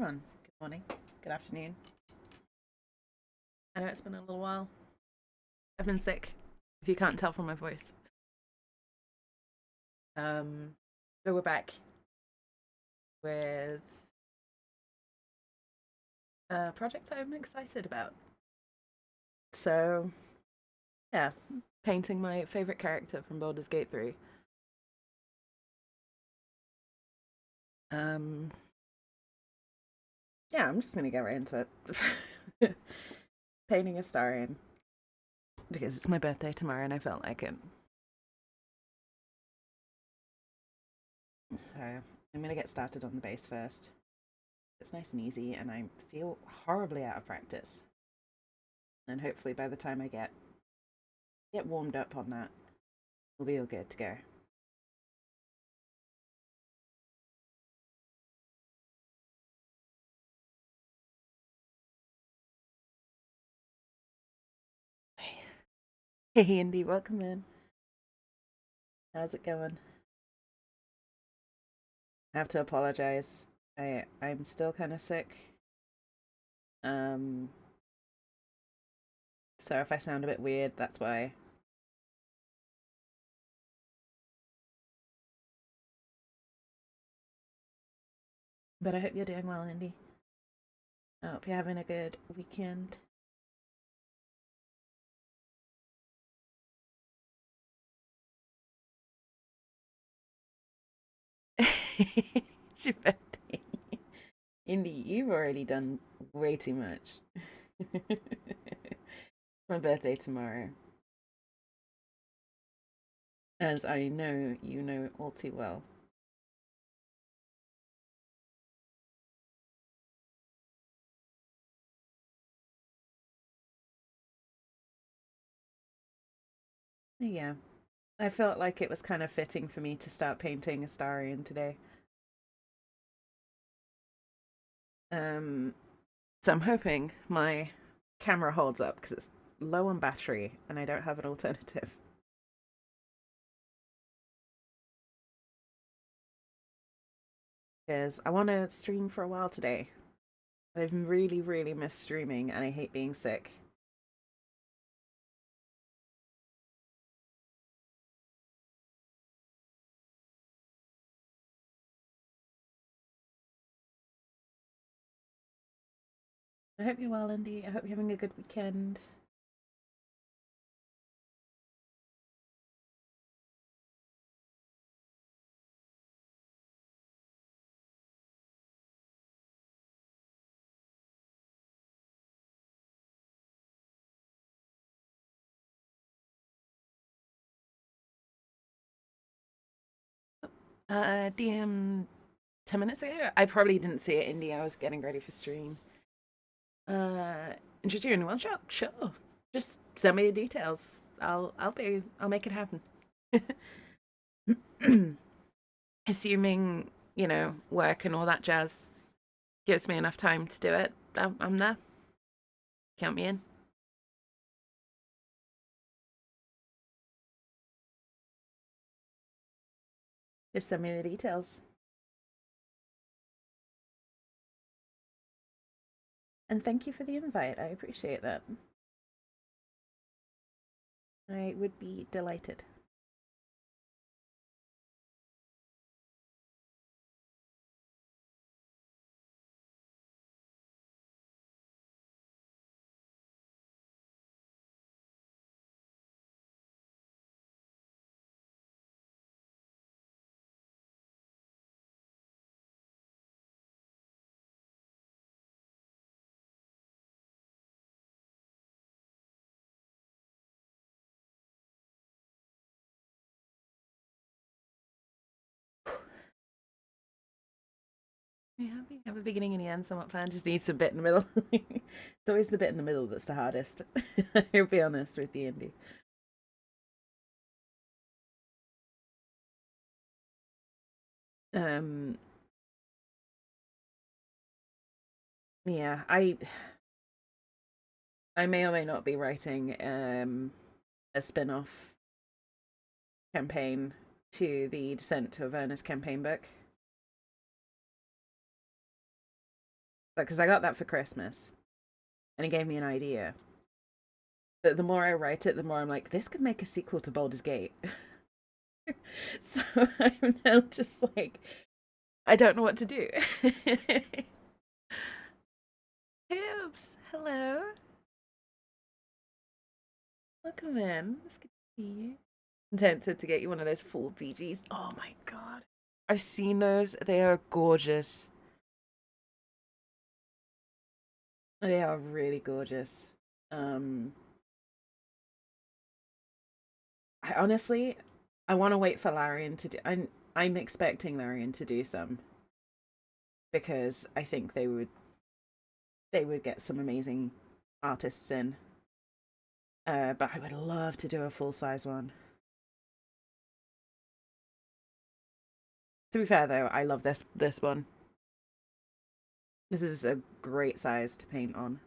everyone. Good morning, good afternoon. I know it's been a little while. I've been sick, if you can't tell from my voice. Um, but we're back with a project that I'm excited about. So, yeah, painting my favorite character from Baldur's Gate 3. Um, yeah, I'm just gonna get right into it. Painting Astarion because it's my birthday tomorrow and I felt like it. So, I'm gonna get started on the base first. It's nice and easy, and I feel horribly out of practice. And hopefully, by the time I get warmed up on that, we'll be all good to go. Hey, Indy, welcome in. How's it going? I have to apologize. I'm still kind of sick. Um, so if I sound a bit weird, that's why. But I hope you're doing well, Indy. I hope you're having a good weekend. It's your birthday. Indy, you've already done way too much. My birthday tomorrow, as I know you know all too well. Yeah, I felt like it was kind of fitting for me to start painting Astarion today. Um, so I'm hoping my camera holds up because it's low on battery and I don't have an alternative. Because I want to stream for a while today. I've really, really missed streaming and I hate being sick. I hope you're well, Indy. I hope you're having a good weekend. DM 10 minutes ago? I probably didn't see it, Indy. I was getting ready for stream. Uh, introduce anyone? Sure, sure. Just send me the details. I'll make it happen. Assuming, work and all that jazz gives me enough time to do it, I'm there. Count me in. Just send me the details. And thank you for the invite. I appreciate that. I would be delighted. Yeah, we have a beginning and the end somewhat planned. Just needs a bit in the middle. It's always the bit in the middle that's the hardest. I'll be honest with you, Indy. Um, yeah, I may or may not be writing a spin-off campaign to the Descent of Avernus campaign book. Because I got that for Christmas, and it gave me an idea. But the more I write it, the more I'm like, this could make a sequel to Baldur's Gate. So I'm now just like, I don't know what to do. Oops, hello. Welcome in. It's good to see you. I'm tempted to get you one of those full BGs. Oh my god. I've seen those. They are gorgeous. They are really gorgeous. Um I honestly I want to wait for Larian to do I'm expecting Larian to do some because I think they would get some amazing artists in. But I would love to do a full size one. To be fair though, I love this one. This is a great size to paint on.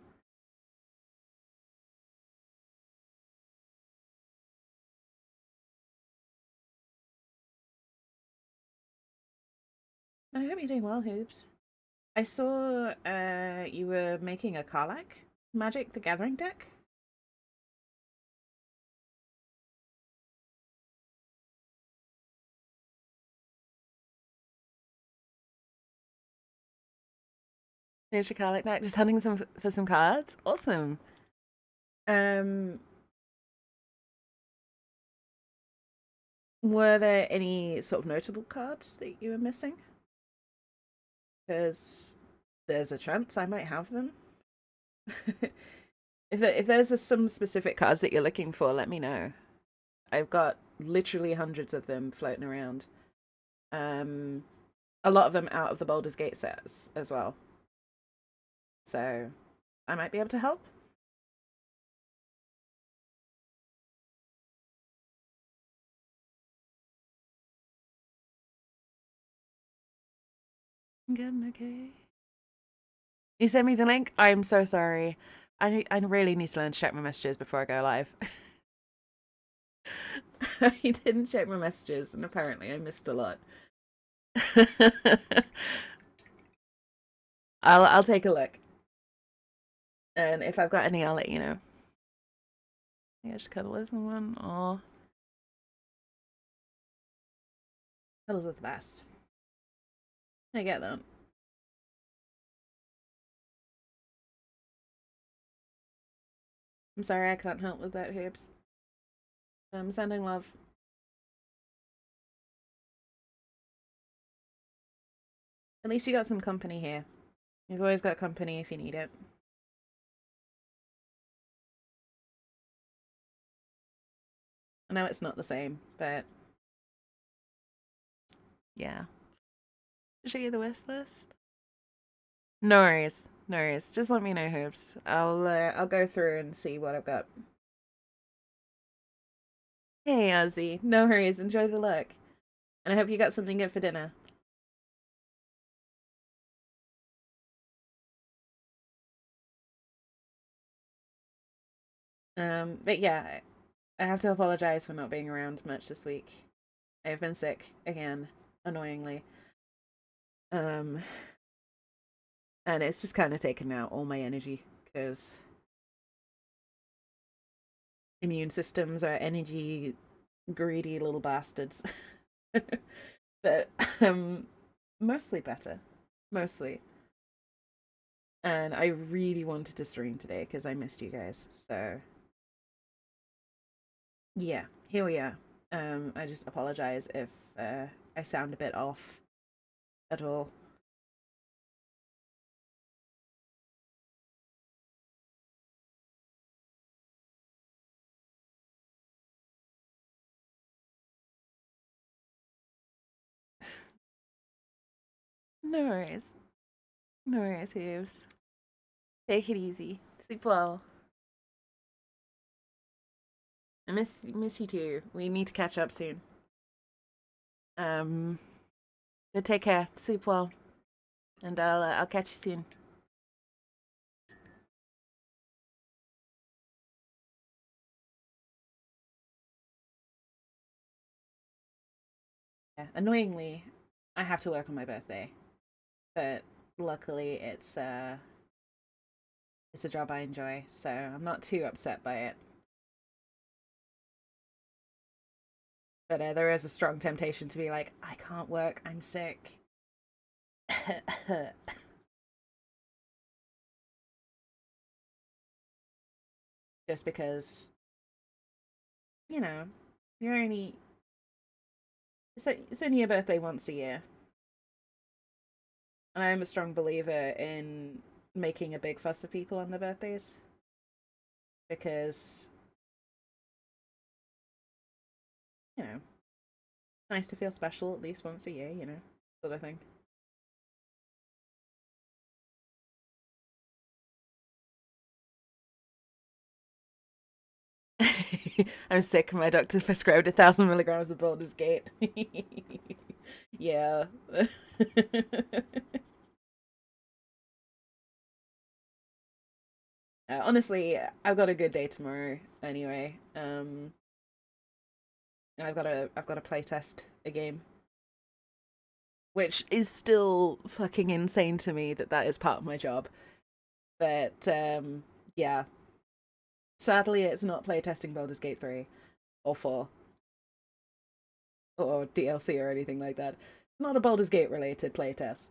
I hope you're doing well, Hoops. I saw you were making a Karlach Magic the Gathering deck. There's your Karlach deck. Just hunting some for some cards. Awesome. Um, were there any sort of notable cards that you were missing? Because there's a chance I might have them. If there's some specific cards that you're looking for, let me know. I've got literally hundreds of them floating around. Um, a lot of them out of the Baldur's Gate sets as well. So I might be able to help. Good, okay. You sent me the link? I'm so sorry. I really need to learn to check my messages before I go live. I didn't check my messages, and apparently I missed a lot. I'll take a look, and if I've got any, I'll let you know. I just cuddle is one. Oh, cuddles are the best. I get that. I'm sorry I can't help with that, Herbs. I'm sending love. At least you got some company here. You've always got company if you need it. I know it's not the same, but yeah. Show you the wish list? No worries, no worries. Just let me know, Herbs. I'll go through and see what I've got. Hey, Ozzy. No worries. Enjoy the look, and I hope you got something good for dinner. But yeah, I have to apologize for not being around much this week. I've been sick again, annoyingly. Um, and it's just kind of taken out all my energy because immune systems are energy greedy little bastards. But mostly better, mostly. And I really wanted to stream today because I missed you guys. So yeah, here we are. I just apologize if I sound a bit off at all. No worries. No worries, Hughes. Take it easy. Sleep well. I miss you too. We need to catch up soon. Um, but take care. Sleep well, and I'll catch you soon. Yeah. Annoyingly, I have to work on my birthday, but luckily it's a job I enjoy, so I'm not too upset by it. But there is a strong temptation to be like, I can't work, I'm sick. Just because, you know, you're only it's only your birthday once a year. And I'm a strong believer in making a big fuss of people on their birthdays. Because, you know, it's nice to feel special at least once a year, you know, sort of thing. I'm sick. My doctor prescribed 1,000 milligrams of Baldur's Gate. Yeah. Honestly, I've got a good day tomorrow anyway. And I've got to play test a game, which is still fucking insane to me that that is part of my job. But yeah, sadly, it's not playtesting Baldur's Gate 3 or 4 or DLC or anything like that. It's not a Baldur's Gate related playtest,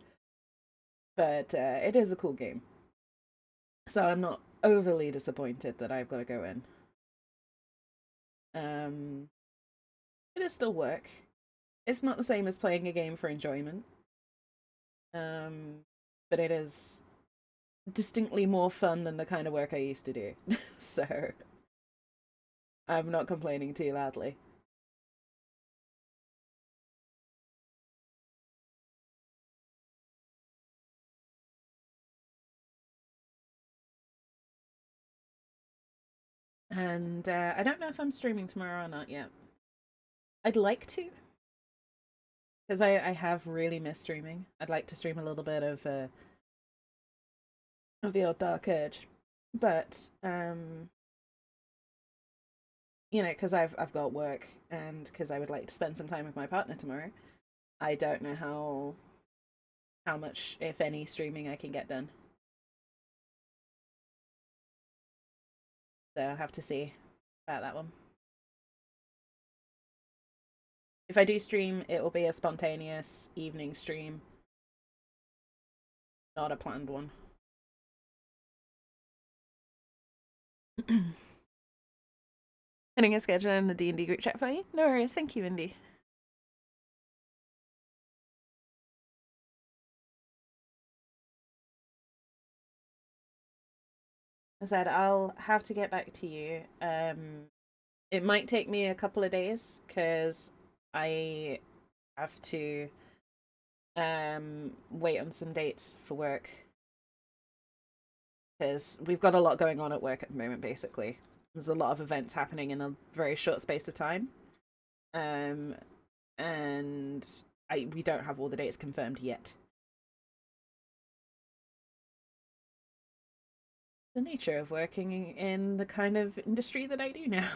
but it is a cool game. So I'm not overly disappointed that I've got to go in. Um, it is still work. It's not the same as playing a game for enjoyment. But it is distinctly more fun than the kind of work I used to do. So I'm not complaining too loudly. And I don't know if I'm streaming tomorrow or not yet. I'd like to, because I have really missed streaming. I'd like to stream a little bit of the old Dark Urge, but you know, because I've got work and because I would like to spend some time with my partner tomorrow. I don't know how much, if any, streaming I can get done. So I'll have to see about that one. If I do stream, it will be a spontaneous evening stream, not a planned one. Putting a schedule in the D&D group chat for you. No worries, thank you, Indy. I said I'll have to get back to you. It might take me a couple of days because I have to wait on some dates for work because we've got a lot going on at work at the moment. Basically, there's a lot of events happening in a very short space of time, um, and we don't have all the dates confirmed yet. The nature of working in the kind of industry that I do now.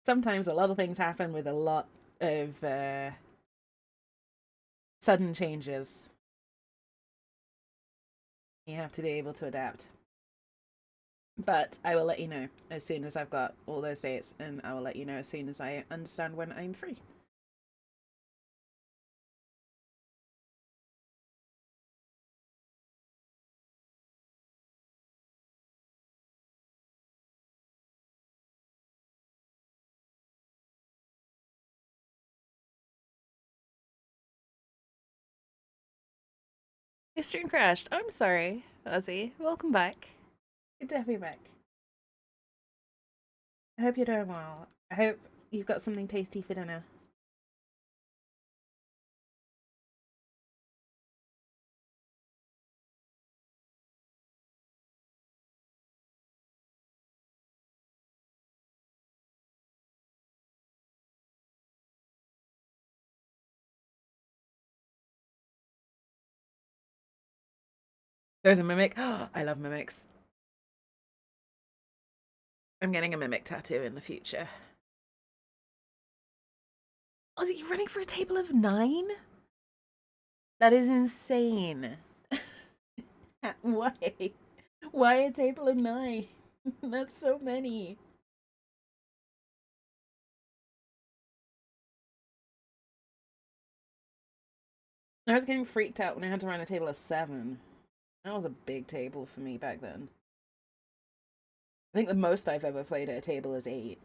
Sometimes a lot of things happen with a lot of sudden changes. You have to be able to adapt. But I will let you know as soon as I've got all those dates, and I will let you know as soon as I understand when I'm free. Your stream crashed. I'm sorry, Ozzy. Welcome back. Good to have you back. I hope you're doing well. I hope you've got something tasty for dinner. There's a mimic. Oh, I love mimics. I'm getting a mimic tattoo in the future. Ozzy, you running for a table of 9? That is insane. Why? Why a table of 9? That's so many. I was getting freaked out when I had to run a table of 7. That was a big table for me back then. I think the most I've ever played at a table is 8.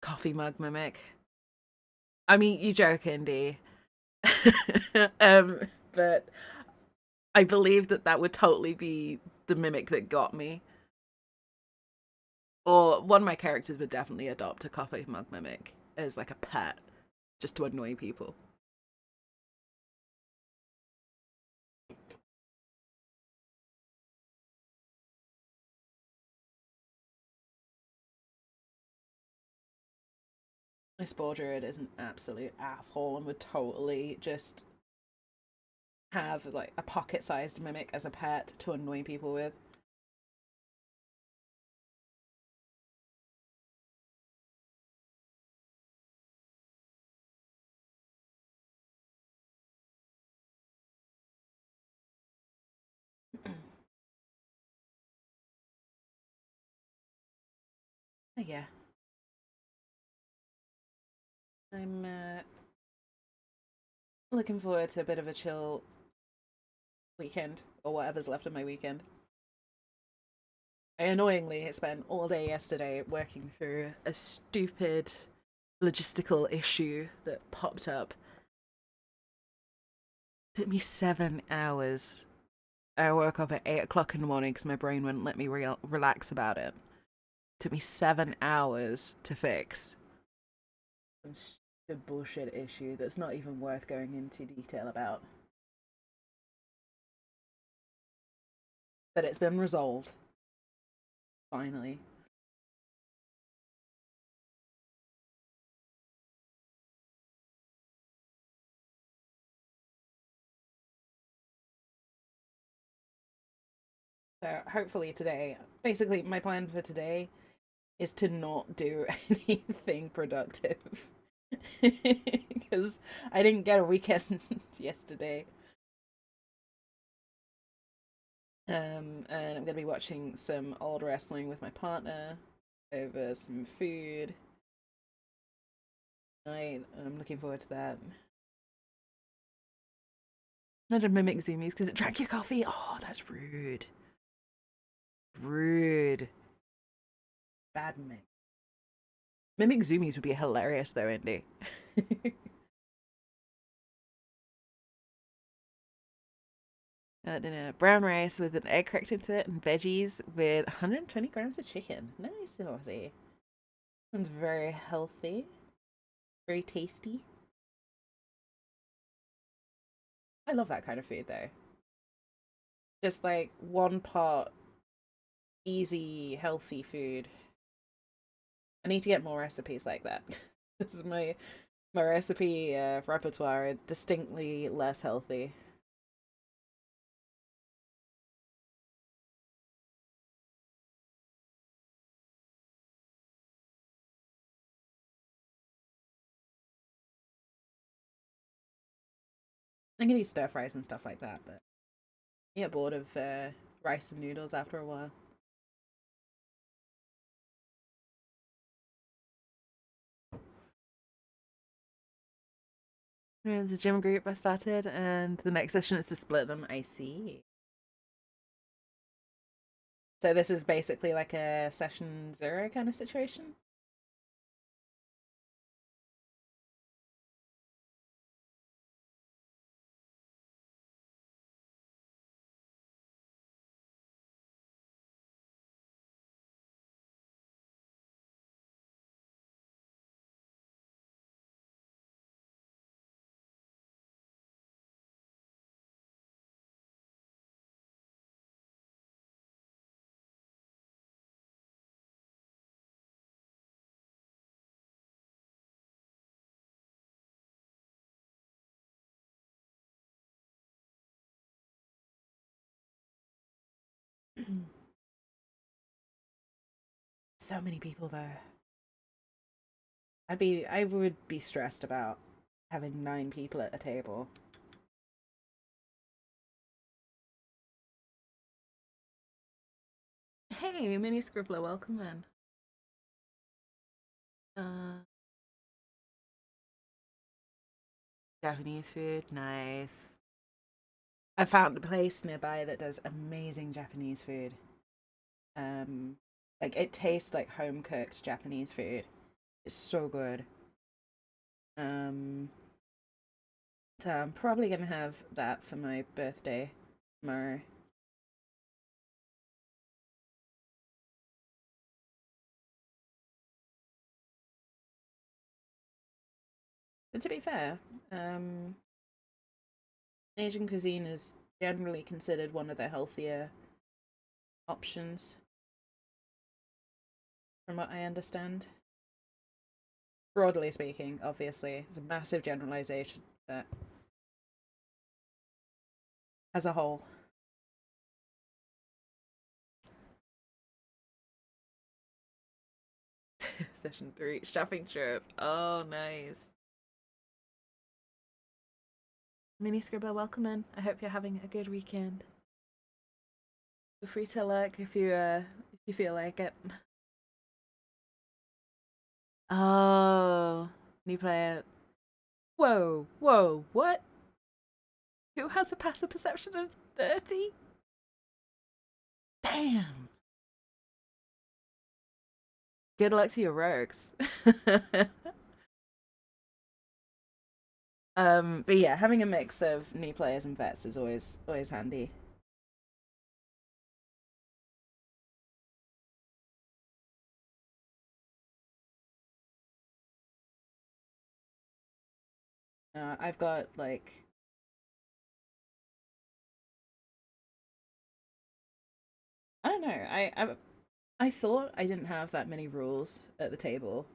Coffee mug mimic. I mean, you joking, D. But I believe that that would totally be the mimic that got me. Or one of my characters would definitely adopt a coffee mug mimic as like a pet, just to annoy people. My spore druid is an absolute asshole and would totally just have like a pocket-sized mimic as a pet to annoy people with. Yeah, I'm looking forward to a bit of a chill weekend or whatever's left of my weekend. I annoyingly spent all day yesterday working through a stupid logistical issue that popped up. It took me 7 hours. I woke up at 8 o'clock in the morning because my brain wouldn't let me relax about it. It took me 7 hours to fix. Some stupid bullshit issue that's not even worth going into detail about. But it's been resolved. Finally. So hopefully today, basically my plan for today is to not do anything productive. Because I didn't get a weekend yesterday. And I'm gonna be watching some old wrestling with my partner over some food. I'm looking forward to that. Not to mimic zoomies because it drank your coffee. Oh, that's rude. Rude. Bad mimic. Mimic zoomies would be hilarious though, Indy. I don't know. Brown rice with an egg cracked into it and veggies with 120 grams of chicken. Nice, Aussie. Sounds very healthy. Very tasty. I love that kind of food though. Just like one pot easy, healthy food. I need to get more recipes like that. This is my recipe repertoire are distinctly less healthy. I can do stir fries and stuff like that, but I get bored of rice and noodles after a while. There's a gym group I started, and the next session is to split them. I see. So this is basically like a session 0 kind of situation. So many people there. I would be stressed about having 9 people at a table. Hey, Mini Scribbler, welcome in. Japanese food, nice. I found a place nearby that does amazing Japanese food. Like it tastes like home cooked Japanese food. It's so good. So I'm probably gonna have that for my birthday tomorrow. But to be fair, Asian cuisine is generally considered one of the healthier options, from what I understand. Broadly speaking, obviously, it's a massive generalization, but as a whole. Session 3, shopping trip. Oh, nice. Mini Scribbler, welcome in. I hope you're having a good weekend. Feel free to look if you feel like it. Oh, new player. Whoa, whoa, what? Who has a passive perception of 30? Damn. Good luck to your rogues. But yeah, having a mix of new players and vets is always handy. I've got like I don't know. I thought I didn't have that many rules at the table,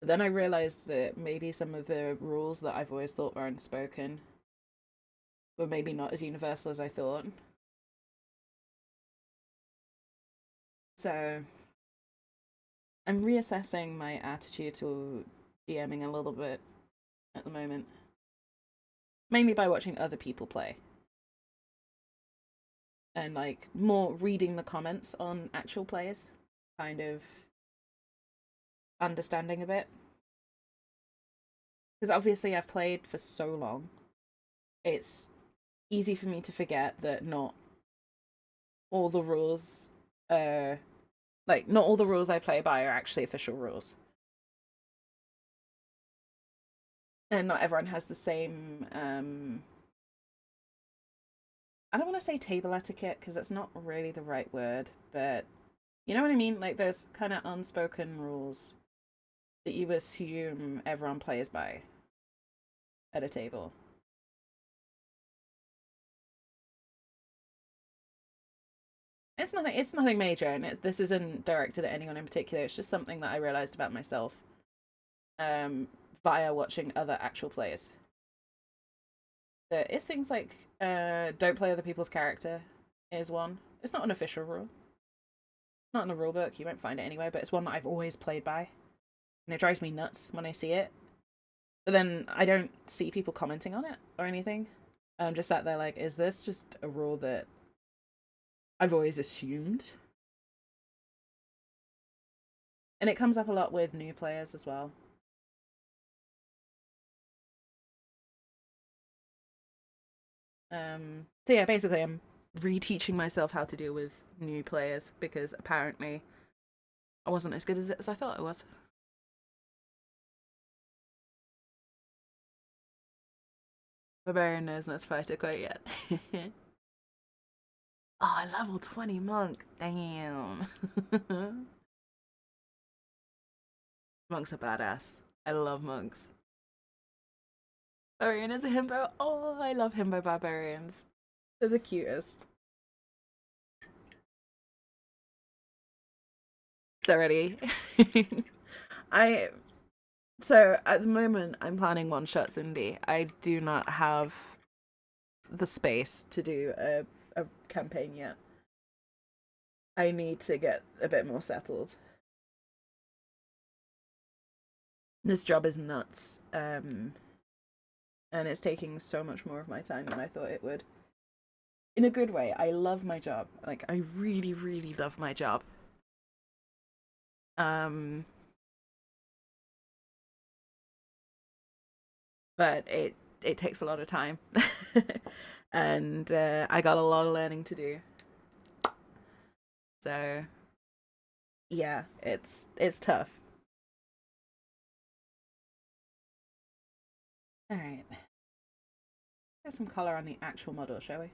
but then I realized that maybe some of the rules that I've always thought were unspoken were maybe not as universal as I thought. So I'm reassessing my attitude to DMing a little bit at the moment, mainly by watching other people play and like more reading the comments on actual players, kind of understanding a bit. Because obviously I've played for so long, it's easy for me to forget that not all the rules, not all the rules I play by are actually official rules, and not everyone has the same. I don't want to say table etiquette because that's not really the right word, but you know what I mean. Like there's kind of unspoken rules that you assume everyone plays by at a table. It's nothing major, and this isn't directed at anyone in particular. It's just something that I realized about myself, um, via watching other actual plays. It's things like don't play other people's character is one. It's not an official rule. Not in a rule book. You won't find it anywhere, but it's one that I've always played by, and it drives me nuts when I see it. But then I don't see people commenting on it or anything. I'm just sat there like, is this just a rule that I've always assumed? And it comes up a lot with new players as well. So yeah, basically I'm reteaching myself how to deal with new players because apparently I wasn't as good as I thought I was. Barbarian knows not to fight it quite yet. Oh, level 20 monk. Damn. Monks are badass. I love monks. Barbarian is a himbo. Oh, I love himbo barbarians. They're the cutest. So ready. I so at the moment I'm planning one shots indie. I do not have the space to do a campaign yet. I need to get a bit more settled. This job is nuts. And it's taking so much more of my time than I thought it would. In a good way. I love my job. Like, I really, really love my job. But it takes a lot of time. And I got a lot of learning to do. So yeah, it's tough. All right. Get some color on the actual model, shall we?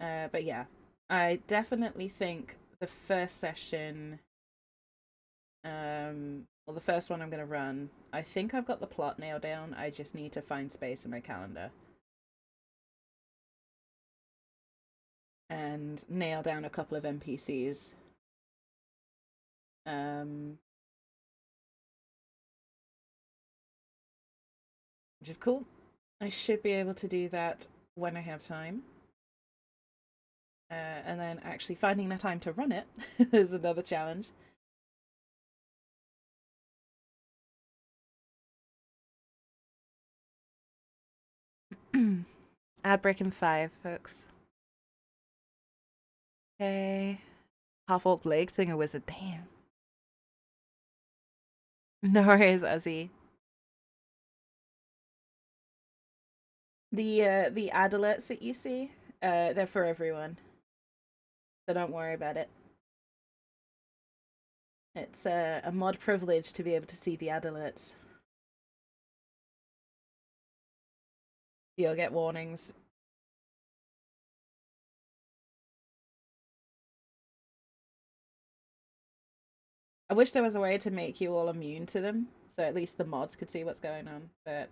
But yeah, I definitely think the first session, well, the first one I'm gonna run, I think I've got the plot nailed down. I just need to find space in my calendar and nail down a couple of NPCs. Which is cool. I should be able to do that when I have time. And then actually finding the time to run it is another challenge. Ad break in 5, folks. Okay. Half orc leg singer wizard. Damn. No worries, Uzzy. The ad alerts that you see, they're for everyone. So don't worry about it. It's a mod privilege to be able to see the ad alerts. You'll get warnings. I wish there was a way to make you all immune to them, so at least the mods could see what's going on, but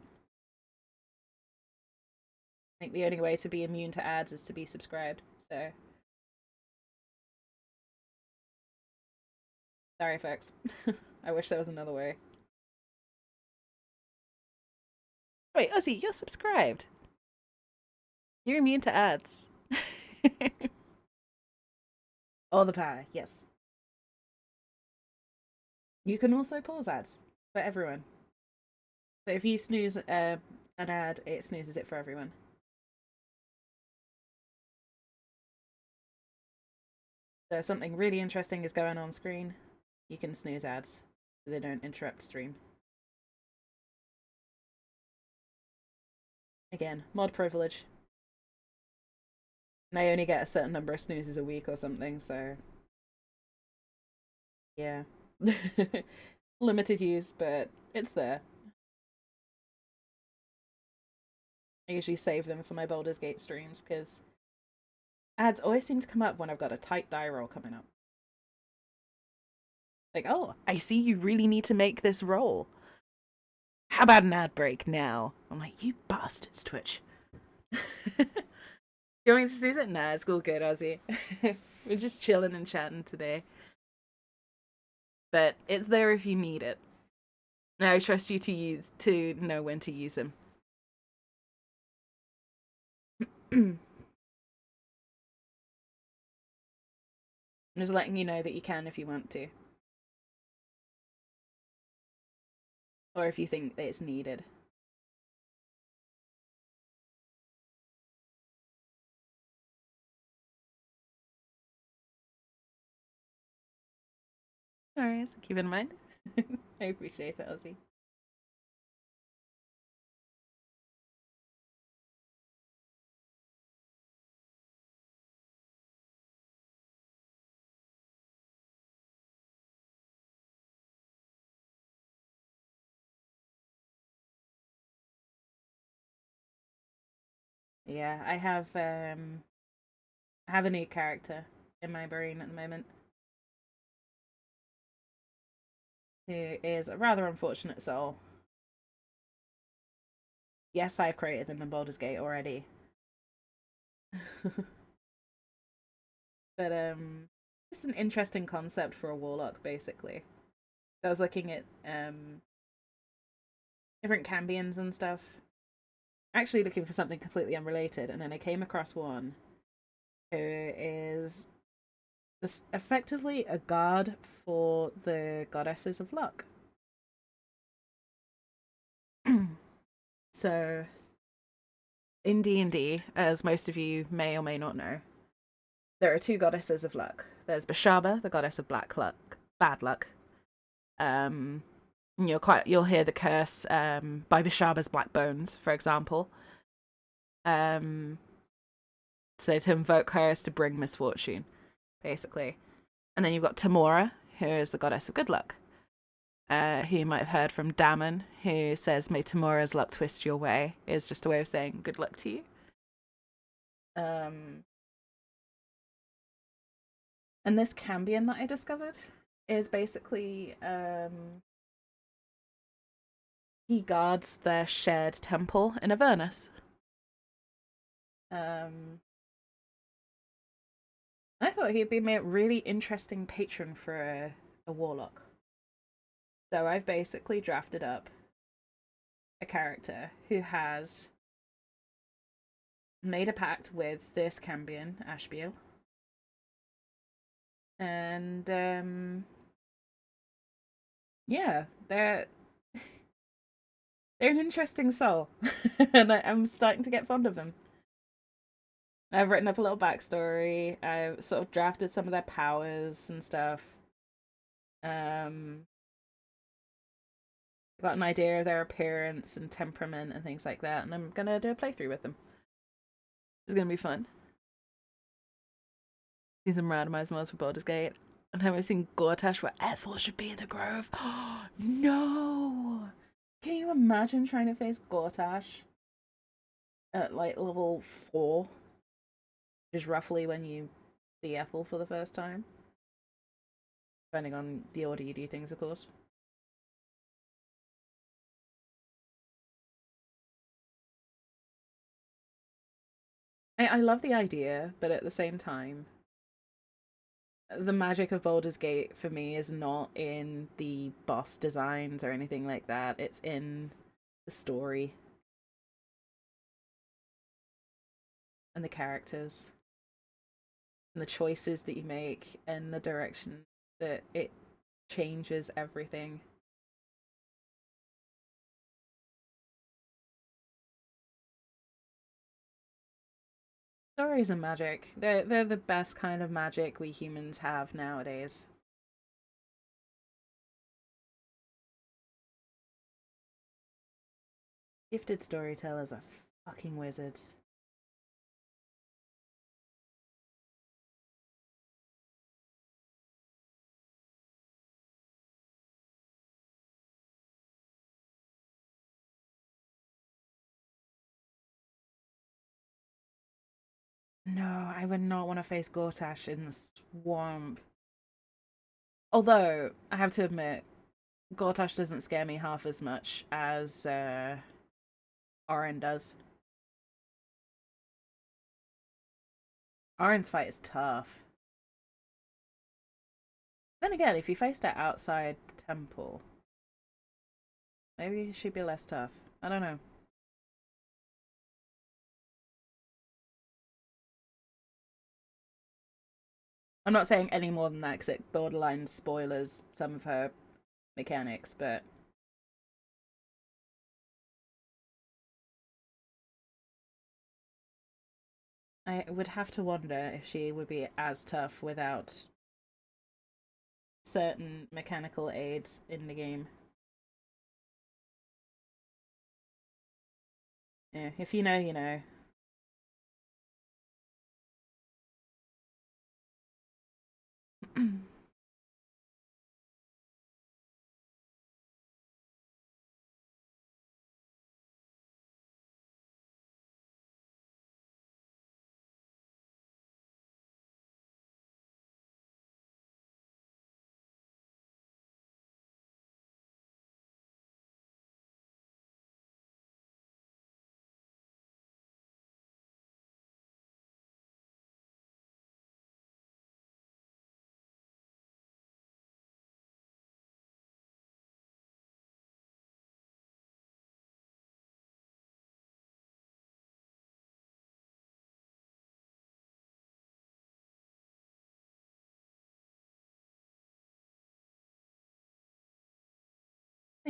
I think the only way to be immune to ads is to be subscribed, so sorry folks. I wish there was another way. Wait, Ozzy, you're subscribed. You're immune to ads. All the power, yes. You can also pause ads for everyone. So if you snooze an ad, it snoozes it for everyone. So if something really interesting is going on screen, you can snooze ads so they don't interrupt stream. Again, mod privilege. And I only get a certain number of snoozes a week or something, so yeah. Limited use, but it's there. I usually save them for my Baldur's Gate streams because ads always seem to come up when I've got a tight die roll coming up. Like, oh, I see you really need to make this roll. How about an ad break now? I'm like, you bastards, Twitch. You want me to snooze it? Nah, it's all good, Ozzy. We're just chilling and chatting today. But it's there if you need it. I trust you to know when to use them. I'm just letting you know that you can if you want to. Or if you think that it's needed. Alright, keep in mind. I appreciate it, Ozzy. Yeah, I have a new character in my brain at the moment. Who is a rather unfortunate soul. Yes, I've created them in Baldur's Gate already. But just an interesting concept for a warlock, basically. I was looking at different cambions and stuff. Actually looking for something completely unrelated, and then I came across one who is this effectively a guard for the goddesses of luck. So, in D&D, as most of you may or may not know, there are two goddesses of luck. There's Bashaba, the goddess of bad luck. You'll hear the curse by Bashaba's black bones, for example. So to invoke her is to bring misfortune, basically. And then you've got Tamora, who is the goddess of good luck. Who you might have heard from Damon, who says, "May Tamora's luck twist your way," is just a way of saying good luck to you. And this Cambion that I discovered is basically he guards their shared temple in Avernus. I thought he'd be a really interesting patron for a warlock. So I've basically drafted up a character who has made a pact with this Cambion, Ashbiel. And yeah, they're an interesting soul. And I'm starting to get fond of them. I've written up a little backstory. I've sort of drafted some of their powers and stuff. Got an idea of their appearance and temperament and things like that, and I'm gonna do a playthrough with them. It's gonna be fun. See some randomized mods for Baldur's Gate. And have I seen Gortash where Ethel should be in the Grove? Oh no! Can you imagine trying to face Gortash at like level 4? Which is roughly when you see Ethel for the first time. Depending on the order you do things, of course. I love the idea, but at the same time, the magic of Baldur's Gate for me is not in the boss designs or anything like that. It's in the story and the characters and the choices that you make and the direction that it changes everything. Stories and magic. They're the best kind of magic we humans have nowadays. Gifted storytellers are fucking wizards. No, I would not want to face Gortash in the swamp. Although, I have to admit, Gortash doesn't scare me half as much as Oren does. Oren's fight is tough. Then again, if you faced it outside the temple, maybe she'd be less tough. I don't know. I'm not saying any more than that because it borderline spoilers some of her mechanics, but I would have to wonder if she would be as tough without certain mechanical aids in the game. Yeah, if you know, you know.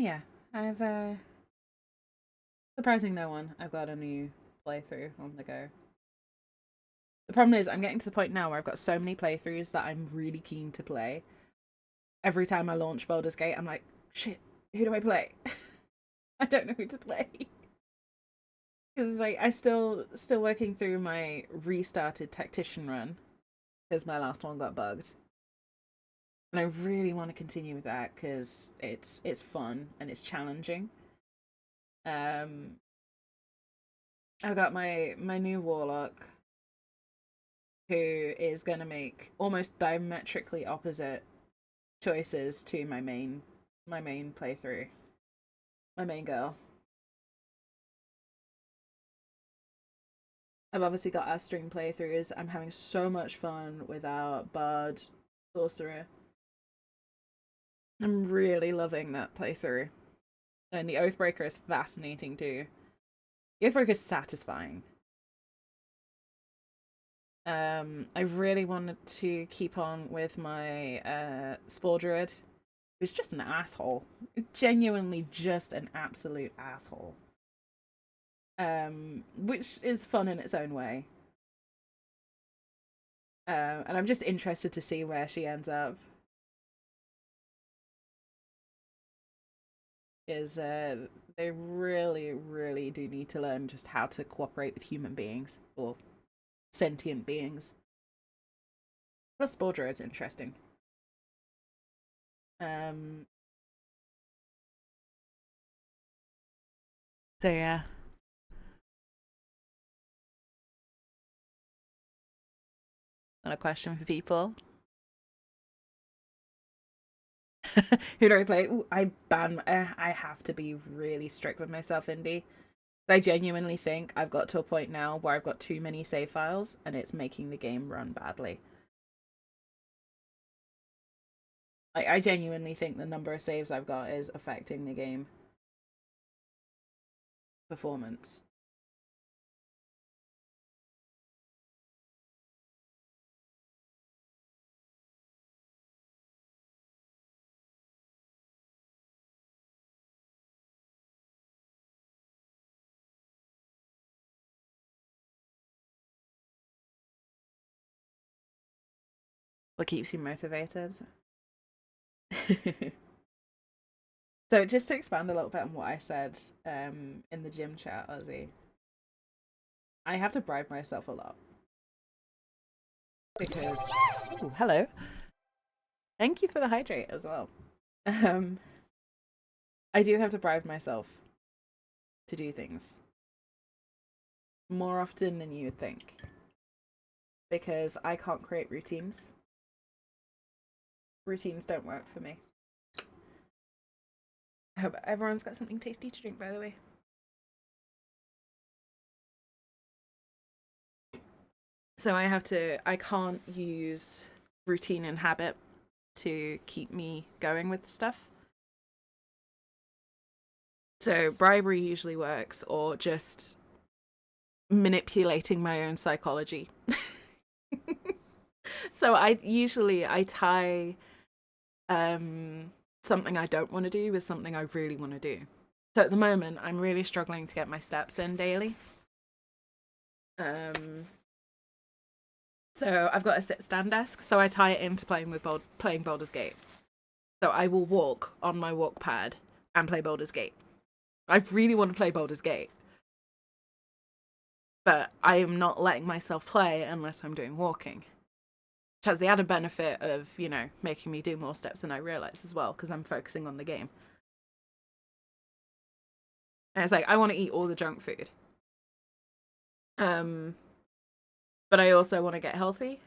Yeah, I've surprising no one. I've got a new playthrough on the go. The problem is I'm getting to the point now where I've got so many playthroughs that I'm really keen to play. Every time I launch Baldur's Gate, I'm like, shit, who do I play? I don't know who to play. Because like I still working through my restarted tactician run because my last one got bugged, and I really want to continue with that because it's fun and it's challenging. Um, I've got my new warlock who is gonna make almost diametrically opposite choices to my main playthrough, my main girl. I've obviously got Astarion playthroughs. I'm having so much fun with our bard sorcerer. I'm really loving that playthrough. And the Oathbreaker is fascinating too. The Oathbreaker is satisfying. I really wanted to keep on with my Spore Druid, who's just an asshole. Genuinely just an absolute asshole. Which is fun in its own way. And I'm just interested to see where she ends up. Is they really, really do need to learn just how to cooperate with human beings or sentient beings. Plus, Spore Druid's interesting. Um, so yeah. Not a question for people. Who do I play? Ooh, I ban. I have to be really strict with myself, Indy. I genuinely think I've got to a point now where I've got too many save files and it's making the game run badly. I genuinely think the number of saves I've got is affecting the game performance. What keeps you motivated? So just to expand a little bit on what I said in the gym chat, Ozzy, I have to bribe myself a lot because ooh, hello. Thank you for the hydrate as well. Um, I do have to bribe myself to do things more often than you would think because I can't create routines. Routines don't work for me. I hope everyone's got something tasty to drink, by the way. So I can't use routine and habit to keep me going with stuff. So bribery usually works, or just manipulating my own psychology. So I tie something I don't want to do with something I really want to do. So at the moment, I'm really struggling to get my steps in daily. So I've got a sit-stand desk, so I tie it into playing Baldur's Gate. So I will walk on my walk pad and play Baldur's Gate. I really want to play Baldur's Gate, but I am not letting myself play unless I'm doing walking. Which has the added benefit of, making me do more steps than I realise as well, because I'm focusing on the game. And it's like, I want to eat all the junk food. But I also want to get healthy.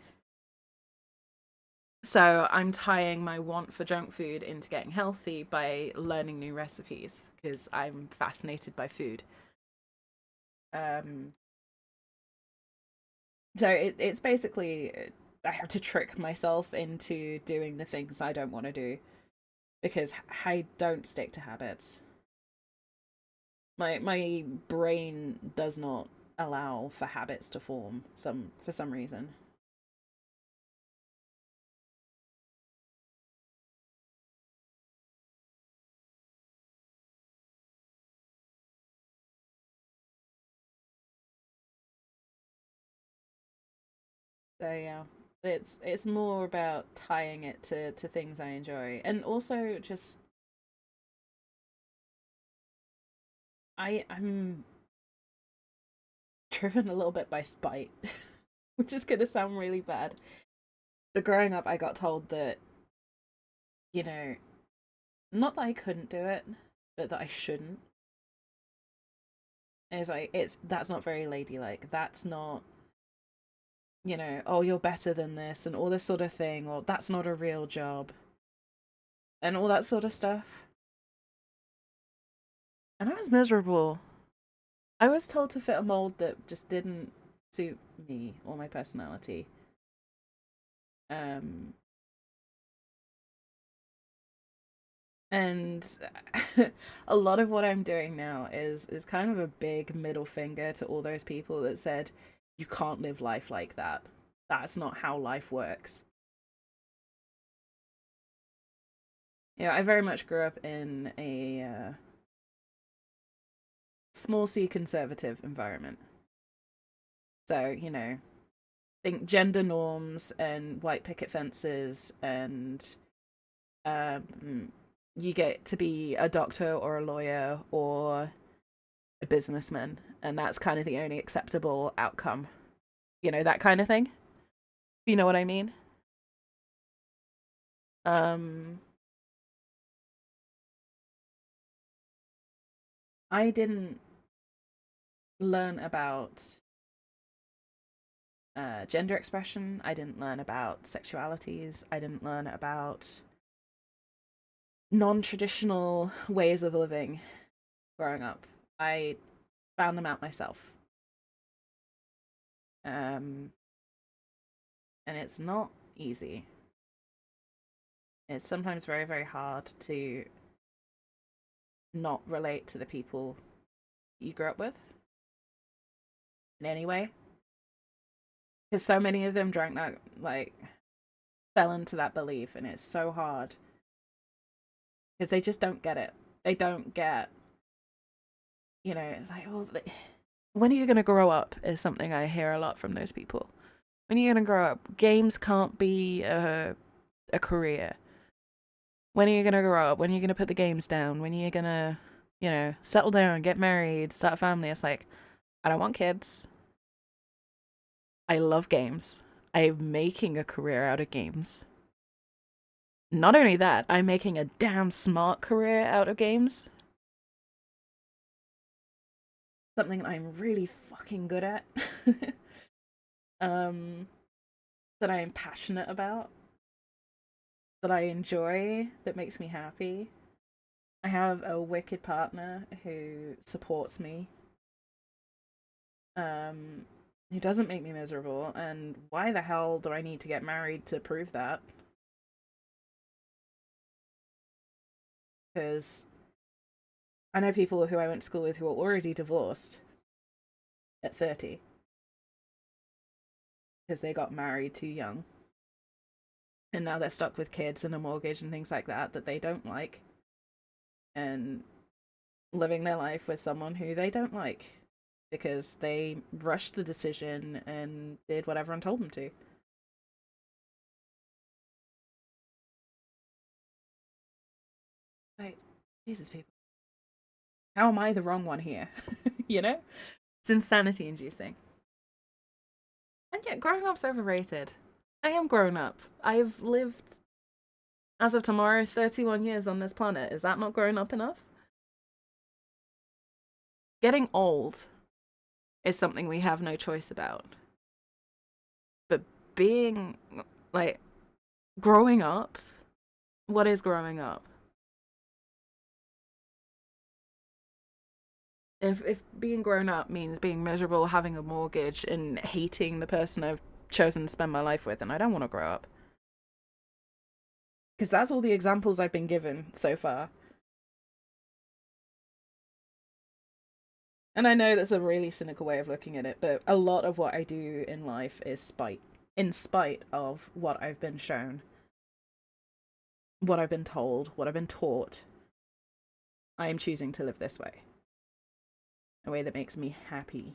So I'm tying my want for junk food into getting healthy by learning new recipes, because I'm fascinated by food. So it's basically I have to trick myself into doing the things I don't want to do because I don't stick to habits. My brain does not allow for habits to form for some reason. So yeah, it's more about tying it to things I enjoy, and also just I'm driven a little bit by spite, which is gonna sound really bad. But growing up, I got told that, you know, not that I couldn't do it, but that I shouldn't. And it's like that's not very ladylike. That's not, oh, you're better than this and all this sort of thing, or that's not a real job and all that sort of stuff. And I was miserable. I was told to fit a mold that just didn't suit me or my personality. Um, and a lot of what I'm doing now is kind of a big middle finger to all those people that said you can't live life like that. That's not how life works. Yeah, I very much grew up in a small c conservative environment. So, think gender norms and white picket fences and you get to be a doctor or a lawyer or a businessman, and that's kind of the only acceptable outcome. That kind of thing. You know what I mean? Um, I didn't learn about gender expression. I didn't learn about sexualities. I didn't learn about non-traditional ways of living growing up. I found them out myself. Um, and it's not easy. It's sometimes very, very hard to not relate to the people you grew up with in any way. Because so many of them drank that, fell into that belief, and it's so hard. Because they just don't get it. They don't get, it's like, well, when are you going to grow up is something I hear a lot from those people. When are you going to grow up? Games can't be a career. When are you going to grow up? When are you going to put the games down? When are you going to, settle down, get married, start a family? It's like, I don't want kids. I love games. I'm making a career out of games. Not only that, I'm making a damn smart career out of games. Something I'm really fucking good at. um, that I am passionate about. That I enjoy. That makes me happy. I have a wicked partner who supports me. Um, who doesn't make me miserable, and why the hell do I need to get married to prove that? Because I know people who I went to school with who are already divorced at 30 because they got married too young. And now they're stuck with kids and a mortgage and things like that they don't like. And living their life with someone who they don't like because they rushed the decision and did what everyone told them to. Like, Jesus, people. How am I the wrong one here? you know? It's insanity inducing. And yet, growing up's overrated. I am grown up. I've lived, as of tomorrow, 31 years on this planet. Is that not grown up enough? Getting old is something we have no choice about. But being, like, growing up, what is growing up? If being grown up means being miserable, having a mortgage, and hating the person I've chosen to spend my life with, and I don't want to grow up. Because that's all the examples I've been given so far. And I know that's a really cynical way of looking at it, but a lot of what I do in life is spite. In spite of what I've been shown, what I've been told, what I've been taught, I am choosing to live this way. A way that makes me happy.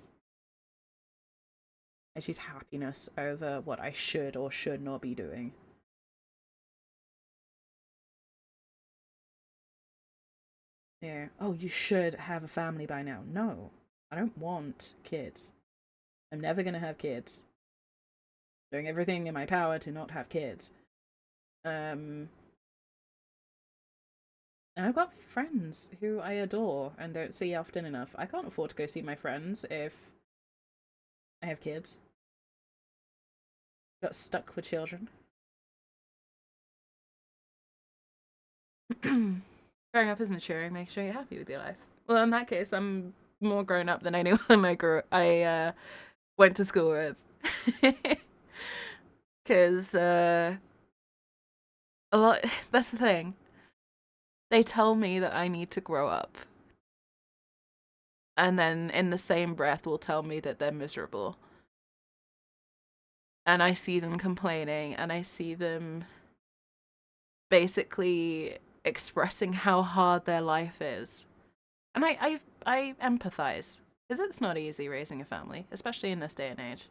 I choose happiness over what I should or should not be doing. Yeah. Oh, you should have a family by now. No, I don't want kids. I'm never gonna have kids. Doing everything in my power to not have kids. And I've got friends who I adore and don't see often enough. I can't afford to go see my friends if I have kids. Got stuck with children. Growing up is maturing. Make sure you're happy with your life. Well, in that case, I'm more grown up than anyone I went to school with. Because a lot. That's the thing. They tell me that I need to grow up, and then in the same breath will tell me that they're miserable. And I see them complaining, and I see them basically expressing how hard their life is. And I empathize, because it's not easy raising a family, especially in this day and age.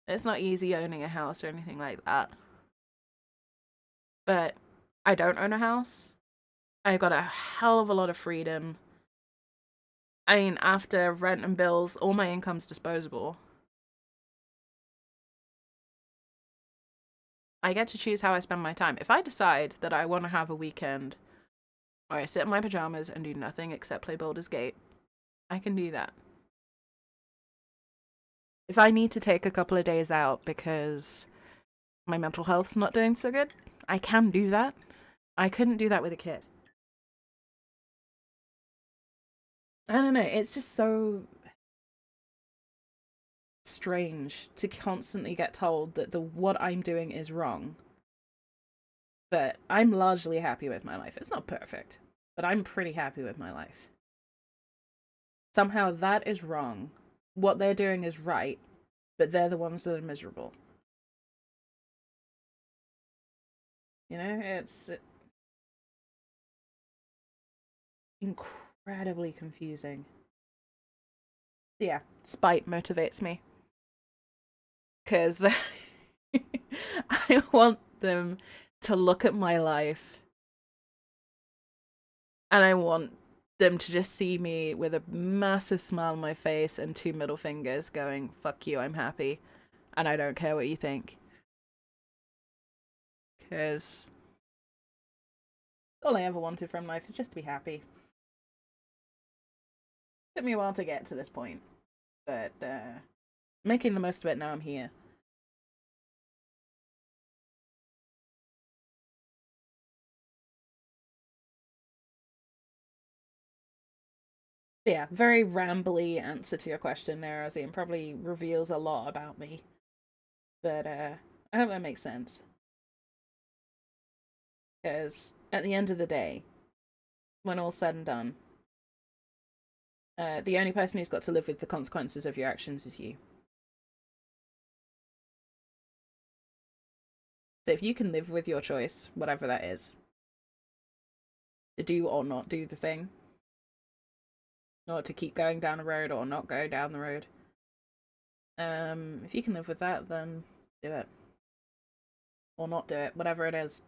It's not easy owning a house or anything like that. But I don't own a house. I got a hell of a lot of freedom. I mean, after rent and bills, all my income's disposable. I get to choose how I spend my time. If I decide that I want to have a weekend where I sit in my pajamas and do nothing except play Baldur's Gate, I can do that. If I need to take a couple of days out because my mental health's not doing so good, I can do that. I couldn't do that with a kid. I don't know, it's just so strange to constantly get told that what I'm doing is wrong. But I'm largely happy with my life. It's not perfect, but I'm pretty happy with my life. Somehow that is wrong. What they're doing is right, but they're the ones that are miserable. You know, it's incredibly confusing. Yeah, spite motivates me. Because I want them to look at my life and I want them to just see me with a massive smile on my face and two middle fingers going, fuck you, I'm happy. And I don't care what you think. Because all I ever wanted from life is just to be happy. Took me a while to get to this point, but making the most of it now I'm here. Yeah, very rambly answer to your question there, Ozzy, and probably reveals a lot about me. But I hope that makes sense. Because at the end of the day, when all's said and done, the only person who's got to live with the consequences of your actions is you. So if you can live with your choice, whatever that is, to do or not do the thing, or to keep going down the road or not go down the road, if you can live with that, then do it. Or not do it, whatever it is.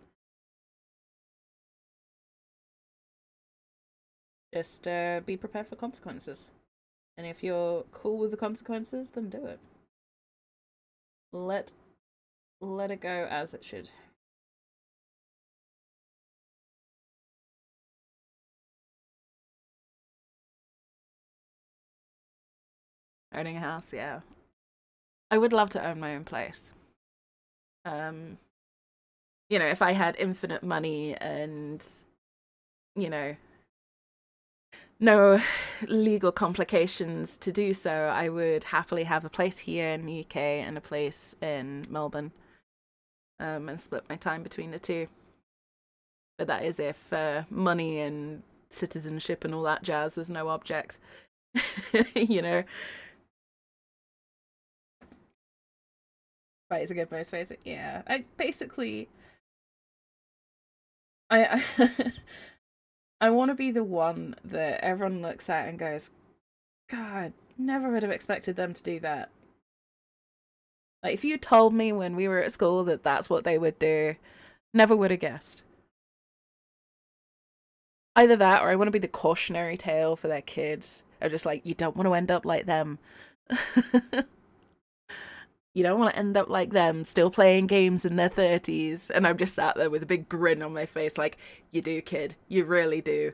Just be prepared for consequences. And if you're cool with the consequences, then do it. Let it go as it should. Owning a house, yeah. I would love to own my own place. You know, if I had infinite money and, you know, no legal complications to do so, I would happily have a place here in the UK and a place in Melbourne, and split my time between the two. But that is if money and citizenship and all that jazz was no object. You know. Right, it's a good place to face it. Yeah, I basically, I I want to be the one that everyone looks at and goes, God, never would have expected them to do that. Like, if you told me when we were at school that that's what they would do, never would have guessed. Either that, or I want to be the cautionary tale for their kids. I'm just like, you don't want to end up like them. You don't want to end up like them, still playing games in their 30s. And I'm just sat there with a big grin on my face, like, you do, kid. You really do.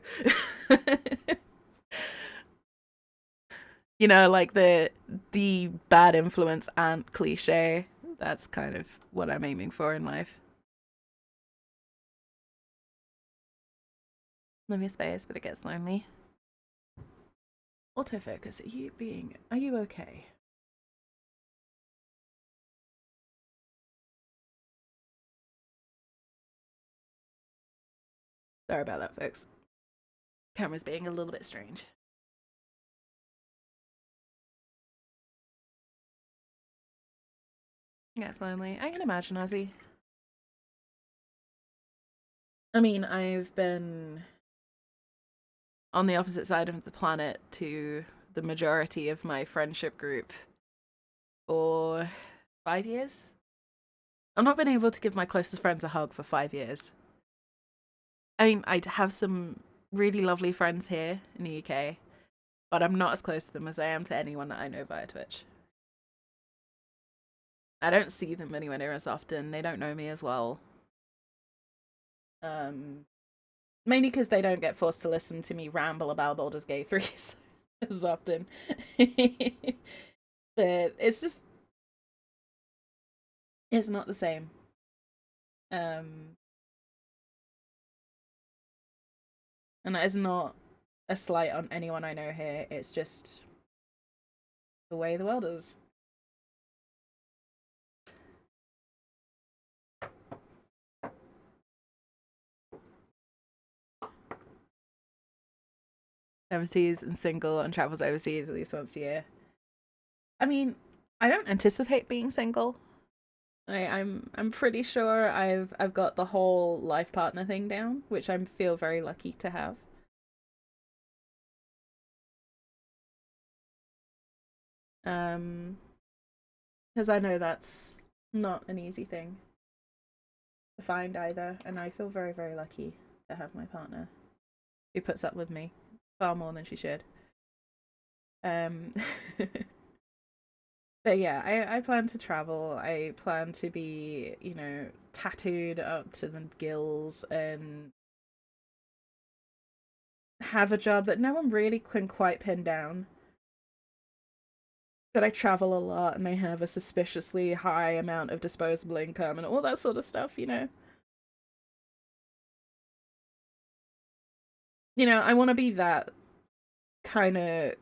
You know, like the bad influence aunt cliche. That's kind of what I'm aiming for in life. Leave me space, but it gets lonely. Autofocus, are you okay? Sorry about that, folks. Camera's being a little bit strange. Yeah, it's lonely. I can imagine, Ozzy. I mean, I've been on the opposite side of the planet to the majority of my friendship group for 5 years. I've not been able to give my closest friends a hug for 5 years. I mean, I have some really lovely friends here in the UK, but I'm not as close to them as I am to anyone that I know via Twitch. I don't see them anywhere near as often. They don't know me as well. Um, Mainly because they don't get forced to listen to me ramble about Baldur's Gate 3 as often. But it's not the same. Um, and that is not a slight on anyone I know here. It's just the way the world is. Overseas and single and travels overseas at least once a year. I mean, I don't anticipate being single. I'm pretty sure I've got the whole life partner thing down, which I feel very lucky to have. Um, because I know that's not an easy thing to find either, and I feel very, very lucky to have my partner who puts up with me far more than she should. Um, but yeah, I plan to travel. I plan to be, tattooed up to the gills and have a job that no one really can quite pin down. But I travel a lot and I have a suspiciously high amount of disposable income and all that sort of stuff, you know. I want to be that kind of,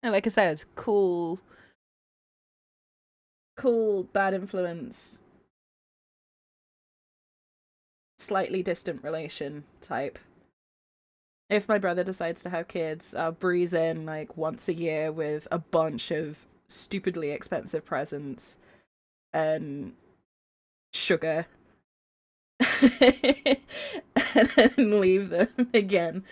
like I said, cool, bad influence, slightly distant relation type. If my brother decides to have kids, I'll breeze in like once a year with a bunch of stupidly expensive presents and sugar and then leave them again.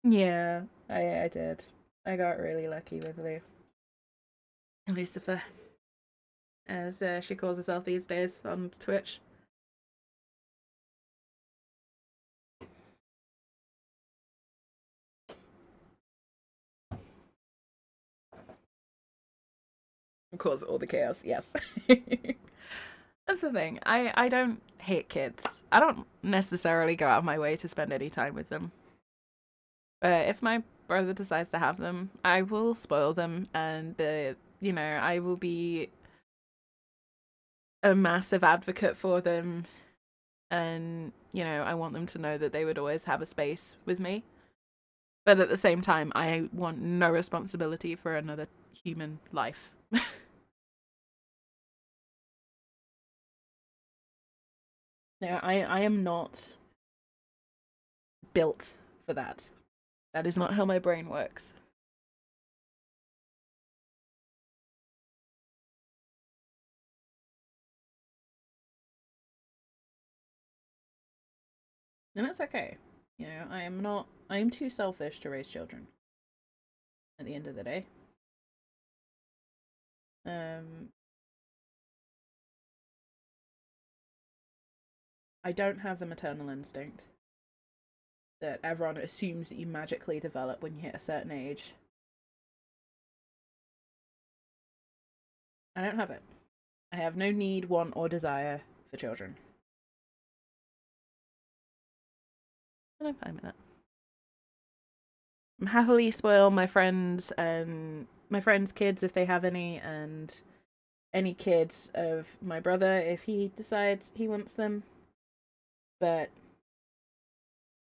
Yeah, I did. I got really lucky with Lucifer, as she calls herself these days on Twitch. Cause all the chaos, yes. That's the thing. I don't hate kids. I don't necessarily go out of my way to spend any time with them. But if my brother decides to have them, I will spoil them, and I will be a massive advocate for them, and I want them to know that they would always have a space with me. But at the same time, I want no responsibility for another human life. No, I am not built for that. That is not how my brain works. And it's okay. I am too selfish to raise children at the end of the day. I don't have the maternal instinct that everyone assumes that you magically develop when you hit a certain age. I don't have it. I have no need, want, or desire for children. And I'm fine with that. I'm happily spoil my friends and my friends' kids if they have any, and any kids of my brother if he decides he wants them. But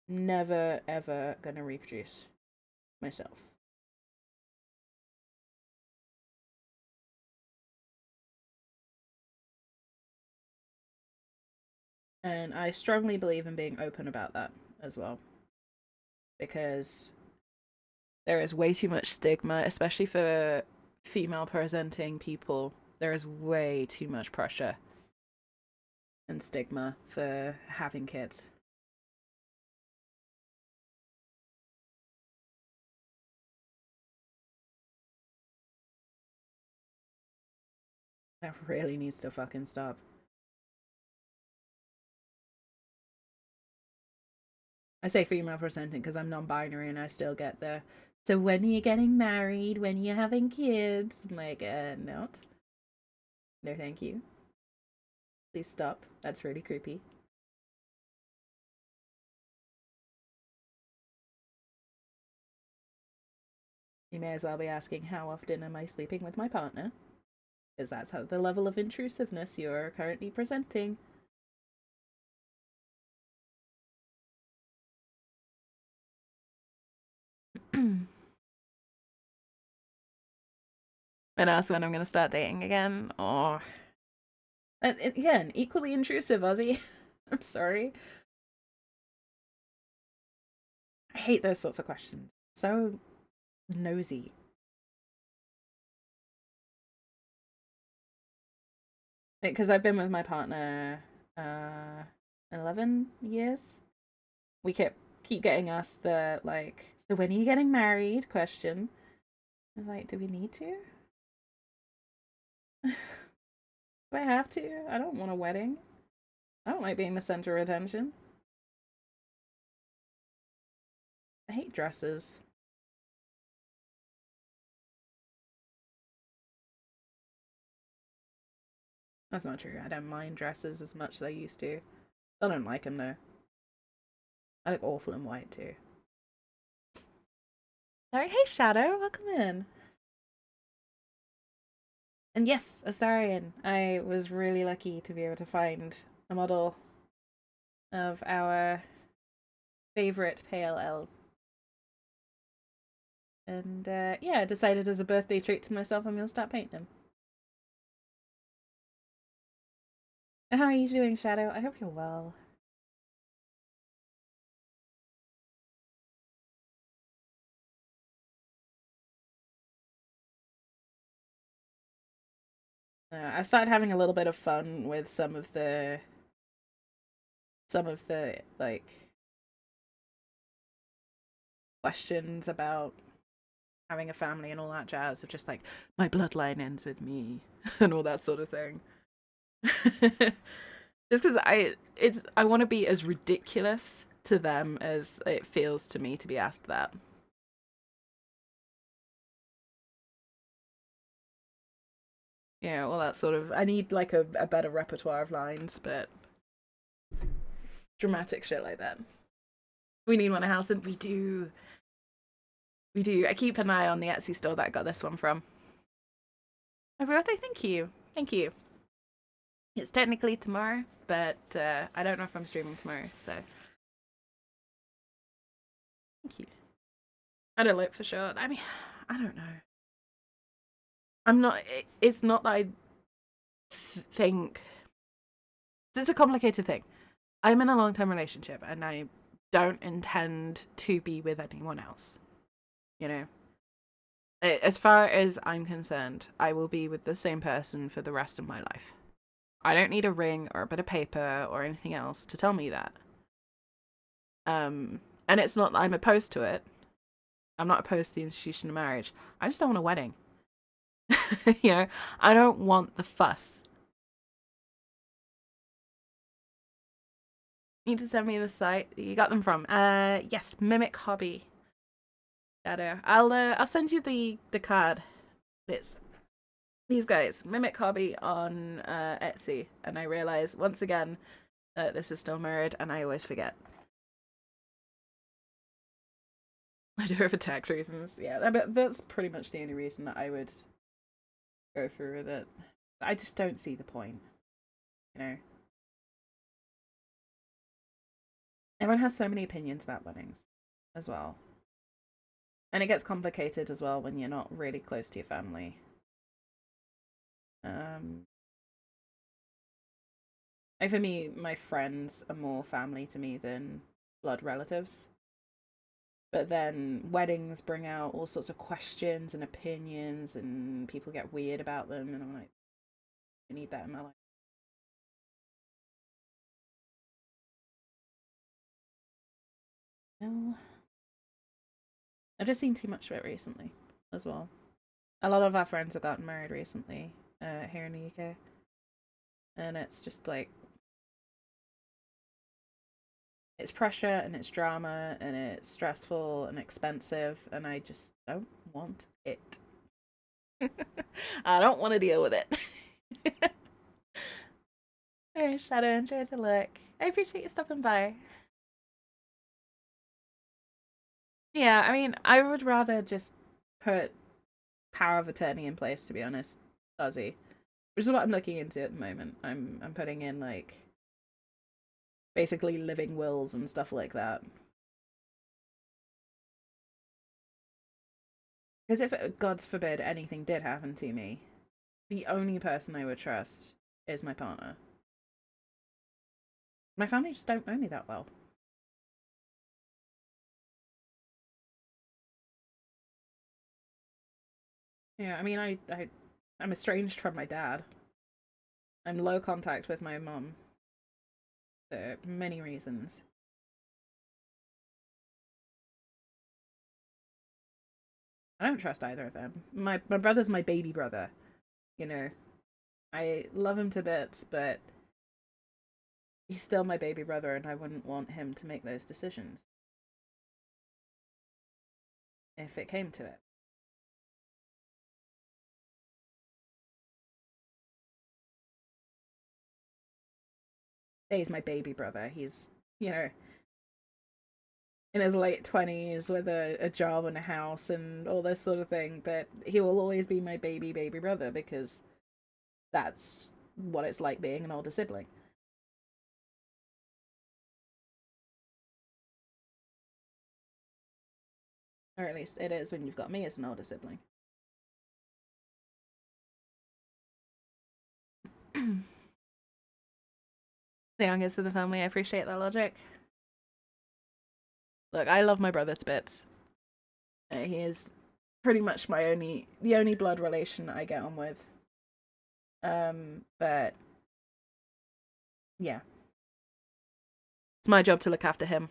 never ever gonna reproduce myself. And I strongly believe in being open about that as well. Because there is way too much stigma, especially for female presenting people. There is way too much pressure and stigma for having kids. That really needs to fucking stop. I say female presenting because I'm non-binary and I still get the, so when are you getting married? When are you having kids? I'm like, not. No, thank you. Please stop. That's really creepy. You may as well be asking, how often am I sleeping with my partner? Because that's how the level of intrusiveness you're currently presenting. And ask when I'm going to start dating again. Or again, equally intrusive, Ozzy. I'm sorry. I hate those sorts of questions. So nosy. Because I've been with my partner 11 years. We keep getting asked the, like, so when are you getting married question. I'm like, do we need to? Do I have to? I don't want a wedding. I don't like being the center of attention. I hate dresses. That's not true. I don't mind dresses as much as I used to. I don't like them though. I look awful in white too. Sorry, hey Shadow, welcome in. And yes, Astarion. I was really lucky to be able to find a model of our favorite pale elf. And yeah, I decided as a birthday treat to myself I'm gonna start painting him. How are you doing, Shadow? I hope you're well. I started having a little bit of fun with some of the like questions about having a family and all that jazz of just like my bloodline ends with me and all that sort of thing. Just because I want to be as ridiculous to them as it feels to me to be asked that. Yeah, all that sort of. I need like a better repertoire of lines, but dramatic shit like that. We need one in house, and we do. We do. I keep an eye on the Etsy store that I got this one from. Happy birthday! Thank you, thank you. It's technically tomorrow, but I don't know if I'm streaming tomorrow, so thank you. I don't look for sure. I mean, I don't know. I'm not. It's not that I think. It's a complicated thing. I'm in a long-term relationship, and I don't intend to be with anyone else. You know, as far as I'm concerned, I will be with the same person for the rest of my life. I don't need a ring or a bit of paper or anything else to tell me that. And it's not that I'm opposed to it. I'm not opposed to the institution of marriage. I just don't want a wedding. You know, I don't want the fuss. You need to send me the site you got them from. Yes, Mimic Hobby. Shadow. I'll send you the card. It's these guys, Mimic Hobby on Etsy, and I realize once again that this is still mirrored, and I always forget. I do it for tax reasons. Yeah, but that's pretty much the only reason that I would go through with it. I just don't see the point. You know, everyone has so many opinions about weddings, as well, and it gets complicated as well when you're not really close to your family. Um, like for me, my friends are more family to me than blood relatives. But then weddings bring out all sorts of questions and opinions, and people get weird about them, and I'm like, I need that in my life. No, I've just seen too much of it recently, as well. A lot of our friends have gotten married recently, here in the UK, and it's just like it's pressure and it's drama and it's stressful and expensive, and I just don't want it. I don't want to deal with it. Hey, Shadow, enjoy the look. I appreciate you stopping by. Yeah, I mean, I would rather just put power of attorney in place, to be honest, Ozzy, which is what I'm looking into at the moment. I'm putting in like basically living wills and stuff like that. Because if, God forbid, anything did happen to me, the only person I would trust is my partner. My family just don't know me that well. Yeah, I mean, I'm estranged from my dad. I'm low contact with my mum for many reasons. I don't trust either of them. My brother's my baby brother. You know, I love him to bits, but he's still my baby brother, and I wouldn't want him to make those decisions if it came to it. He's my baby brother. He's, you know, in his late 20s with a job and a house and all this sort of thing, but he will always be my baby brother because that's what it's like being an older sibling. Or at least it is when you've got me as an older sibling. The youngest of the family, I appreciate that logic. Look, I love my brother to bits. He is pretty much the only blood relation I get on with. But yeah, it's my job to look after him,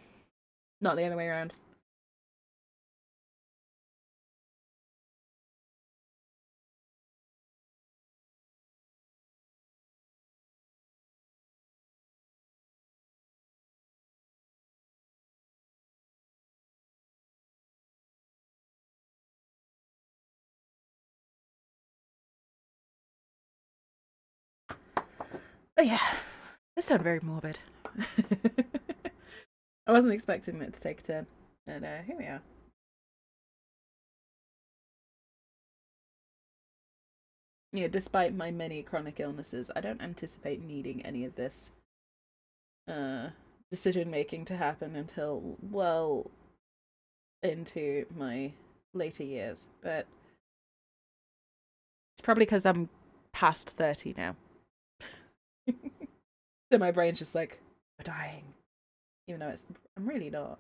not the other way around. But yeah, this sounded very morbid. I wasn't expecting it to take a turn, and here we are. Yeah, despite my many chronic illnesses, I don't anticipate needing any of this uh, decision making to happen until well into my later years. But it's probably because I'm past 30 now. So my brain's just like, we're dying. Even though I'm really not.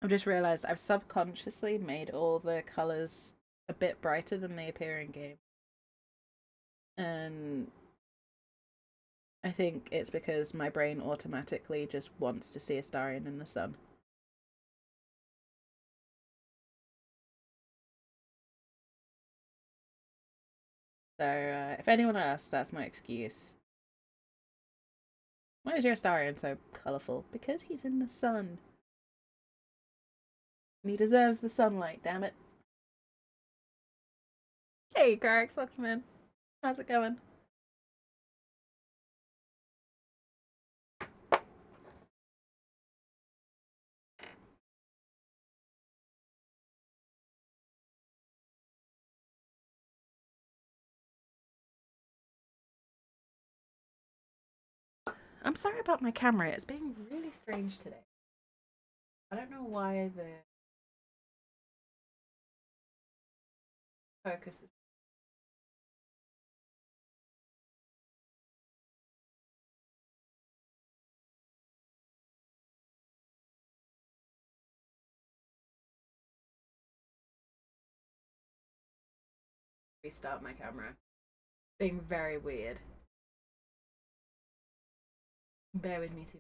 I've just realised I've subconsciously made all the colours a bit brighter than they appear in game. And I think it's because my brain automatically just wants to see Astarion in the sun. So if anyone asks, that's my excuse. Why is your Astarion so colourful? Because he's in the sun. And he deserves the sunlight, damn it. Hey, Garx, welcome in. How's it going? I'm sorry about my camera. It's being really strange today. I don't know why the focus is. Restart my camera. Being very weird. Bear with me too.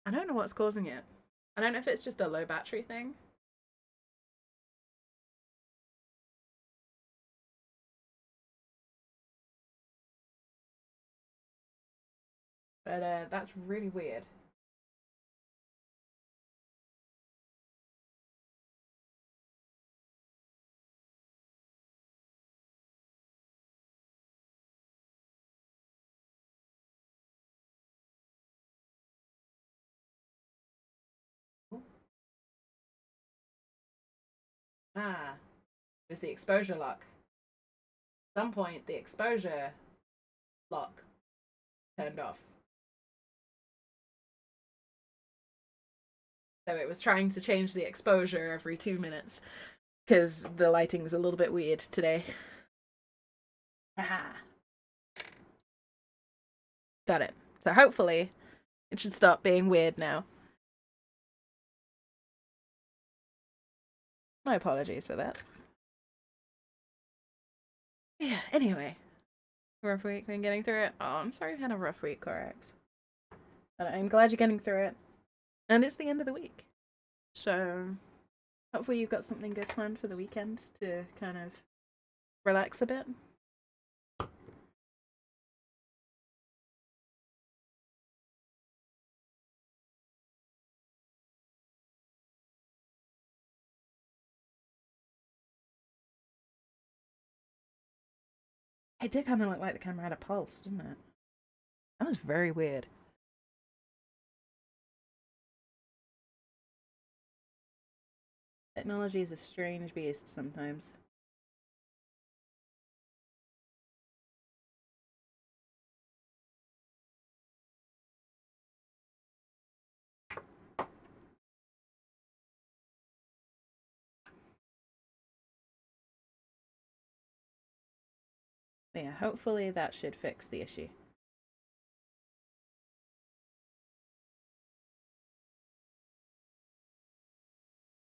I don't know what's causing it. I don't know if it's just a low battery thing. But that's really weird. Ah, it was the exposure lock. At some point, the exposure lock turned off. So it was trying to change the exposure every 2 minutes because the lighting's a little bit weird today. Haha. Got it. So hopefully it should stop being weird now. My apologies for that. Yeah, anyway. Rough week, been getting through it. Oh, I'm sorry you've had a rough week, correct. But I'm glad you're getting through it. And it's the end of the week. So hopefully you've got something good planned for the weekend to kind of relax a bit. It did kind of look like the camera had a pulse, didn't it? That was very weird. Technology is a strange beast sometimes. But yeah, hopefully that should fix the issue.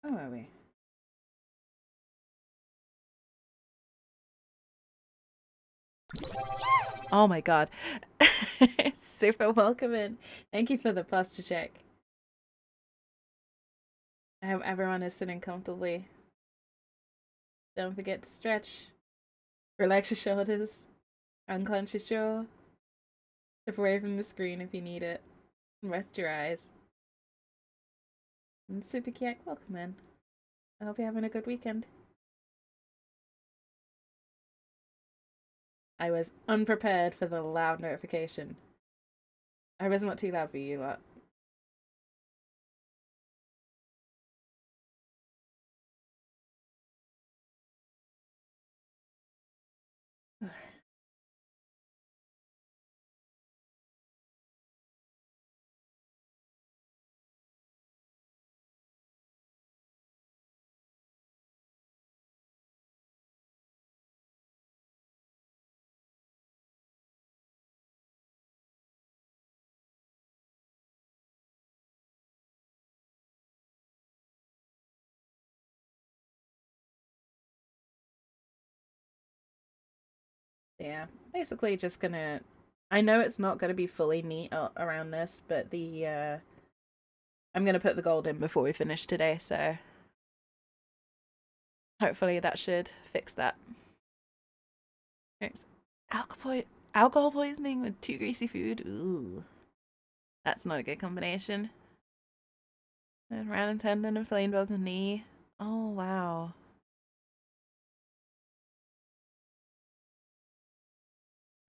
Oh, are we? Oh my god. Super welcome in. Thank you for the posture check. I hope everyone is sitting comfortably. Don't forget to stretch. Relax your shoulders. Unclench your jaw. Step away from the screen if you need it. Rest your eyes. And Super Kiak, welcome in. I hope you're having a good weekend. I was unprepared for the loud notification. I was not too loud for you lot. Yeah, basically just gonna. I know it's not gonna be fully neat around this, but I'm gonna put the gold in before we finish today, so hopefully that should fix that. Thanks. Alcohol poisoning with too greasy food. Ooh, that's not a good combination. And random tendon inflamed both the knee. Oh wow.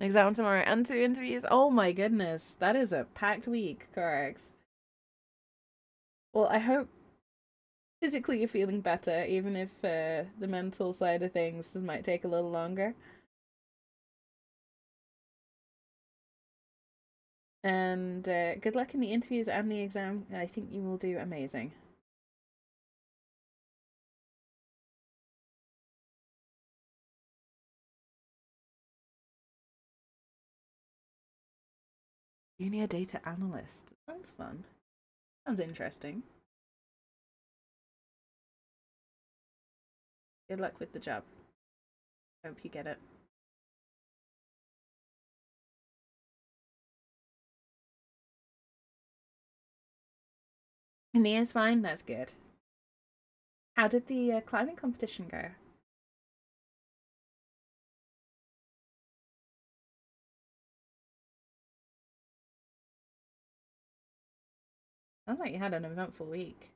Exam tomorrow and 2 interviews. Oh my goodness, that is a packed week, correct? Well, I hope physically you're feeling better, even if the mental side of things might take a little longer. And good luck in the interviews and the exam. I think you will do amazing. Junior data analyst. Sounds fun. Sounds interesting. Good luck with the job. Hope you get it. Nia's fine. That's good. How did the climbing competition go? Sounds like you had an eventful week.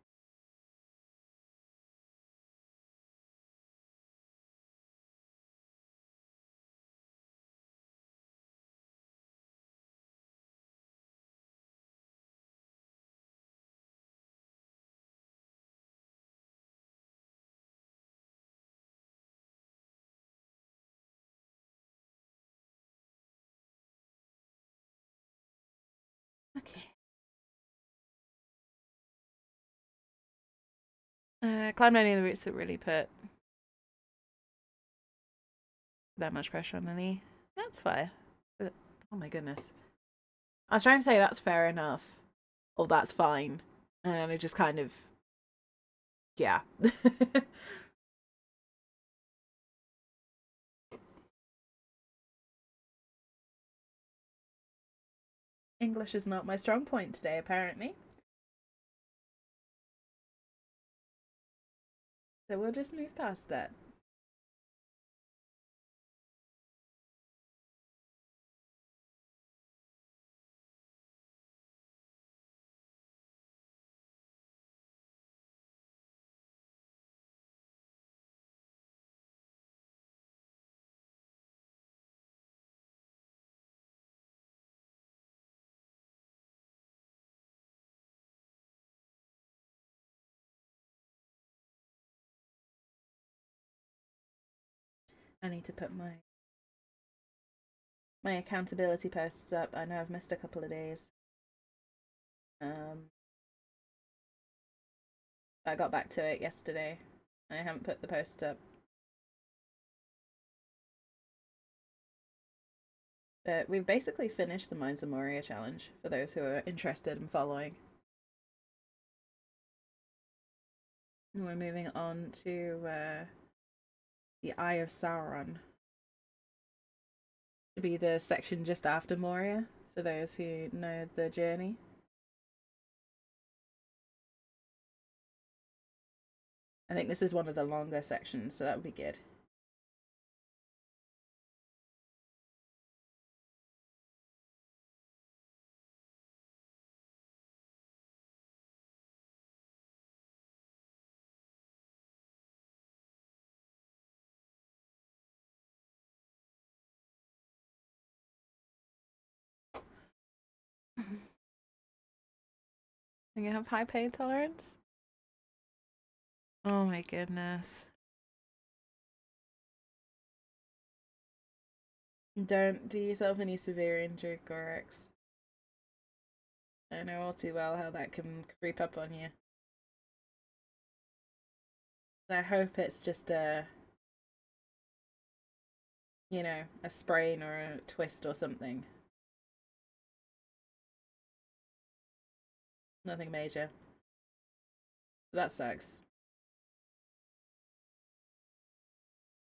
Okay. Climbed any of the routes that really put that much pressure on the knee. That's fair. But, oh my goodness. I was trying to say that's fair enough. Or that's fine. And it just kind of. Yeah. English is not my strong point today, apparently. So we'll just move past that. I need to put my accountability posts up. I know I've missed a couple of days. I got back to it yesterday. I haven't put the posts up. But we've basically finished the Mines of Moria challenge for those who are interested in following. And we're moving on to the Eye of Sauron. To be the section just after Moria, for those who know the journey. I think this is one of the longer sections, so that would be good. And you have high pain tolerance? Oh my goodness. Don't do yourself any severe injury, Gorex. I know all too well how that can creep up on you. I hope it's just a sprain or a twist or something. Nothing major. That sucks.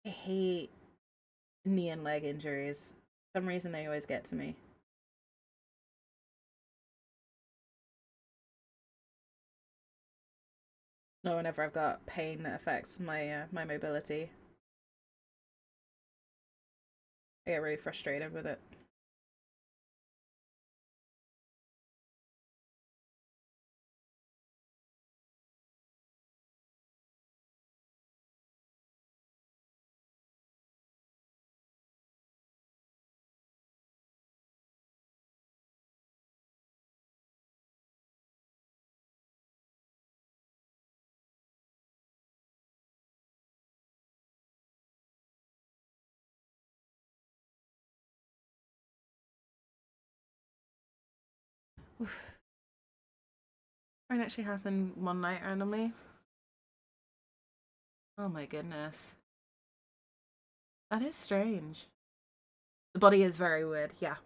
I hate knee and leg injuries. For some reason they always get to me. No, whenever I've got pain that affects my my mobility, I get really frustrated with it. Oof. It actually happened one night randomly. Oh my goodness. That is strange. The body is very weird, yeah.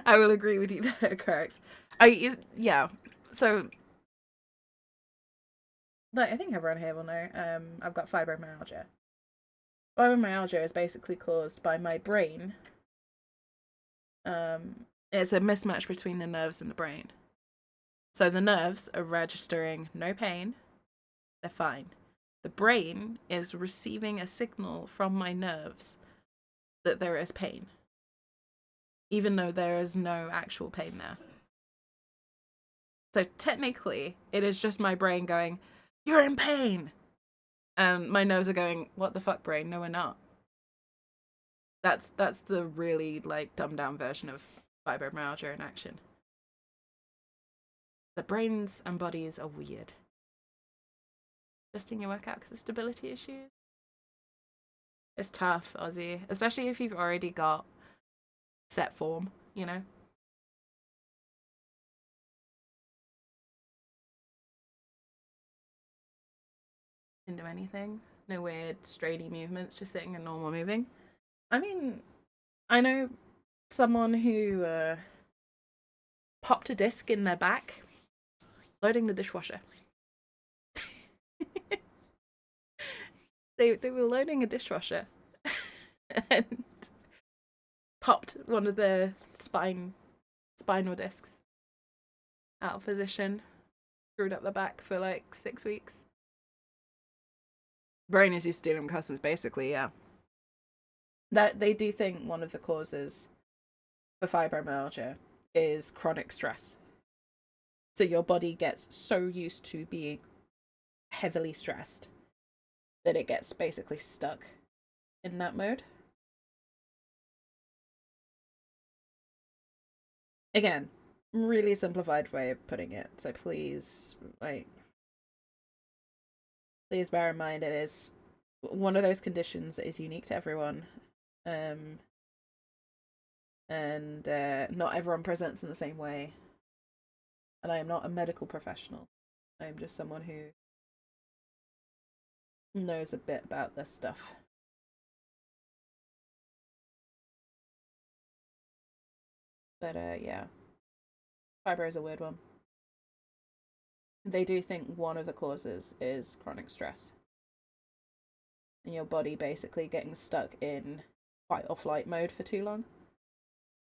I will agree with you there, correct. Yeah. So like I think everyone here will know, I've got fibromyalgia. Fibromyalgia is basically caused by my brain. It's a mismatch between the nerves and the brain. So the nerves are registering no pain, they're fine. The brain is receiving a signal from my nerves that there is pain, even though there is no actual pain there. So technically, it is just my brain going, "You're in pain," and my nerves are going, "What the fuck, brain? No, we're not." That's the really like dumbed down version of fibromyalgia in action. The brains and bodies are weird. Adjusting your workout because of stability issues. It's tough, Ozzy, especially if you've already got set form, you know? Didn't do anything. No weird strainy movements, just sitting and normal moving. I mean, I know someone who popped a disc in their back loading the dishwasher. They were loading a dishwasher and popped one of the spinal discs out of position, screwed up the back for like 6 weeks. Brain is used to dealing with customers, basically, yeah. That they do think one of the causes for fibromyalgia is chronic stress. So your body gets so used to being heavily stressed that it gets basically stuck in that mode. Again, really simplified way of putting it. So please, like, please bear in mind it is one of those conditions that is unique to everyone. Um, and not everyone presents in the same way. And I am not a medical professional. I am just someone who knows a bit about this stuff. But yeah, fibro is a weird one. They do think one of the causes is chronic stress. And your body basically getting stuck in fight or flight mode for too long.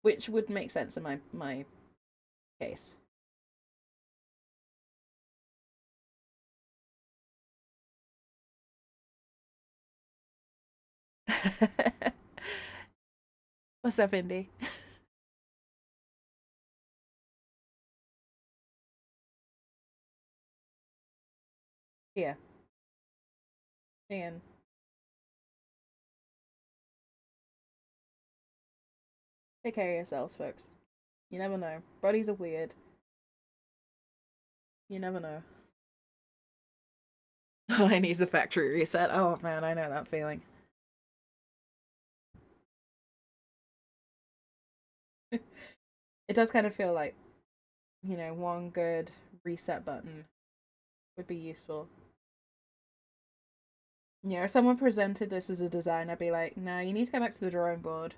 Which would make sense in my case. What's up, Indy? Yeah. Ian. Take care of yourselves, folks. You never know. Bodies are weird. You never know. All I need is a factory reset. Oh man, I know that feeling. It does kind of feel like, one good reset button would be useful. Yeah, if someone presented this as a design, I'd be like, no, you need to go back to the drawing board.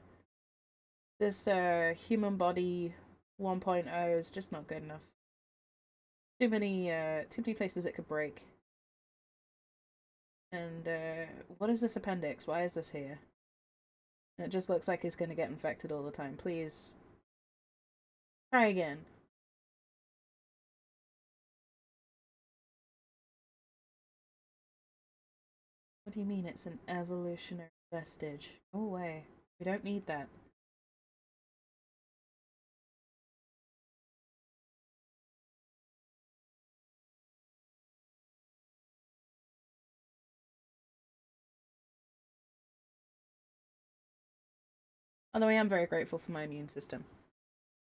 This human body 1.0 is just not good enough. Too many places it could break. And what is this appendix? Why is this here? It just looks like he's going to get infected all the time. Please try again. What do you mean it's an evolutionary vestige? Go away. We don't need that. Although I am very grateful for my immune system.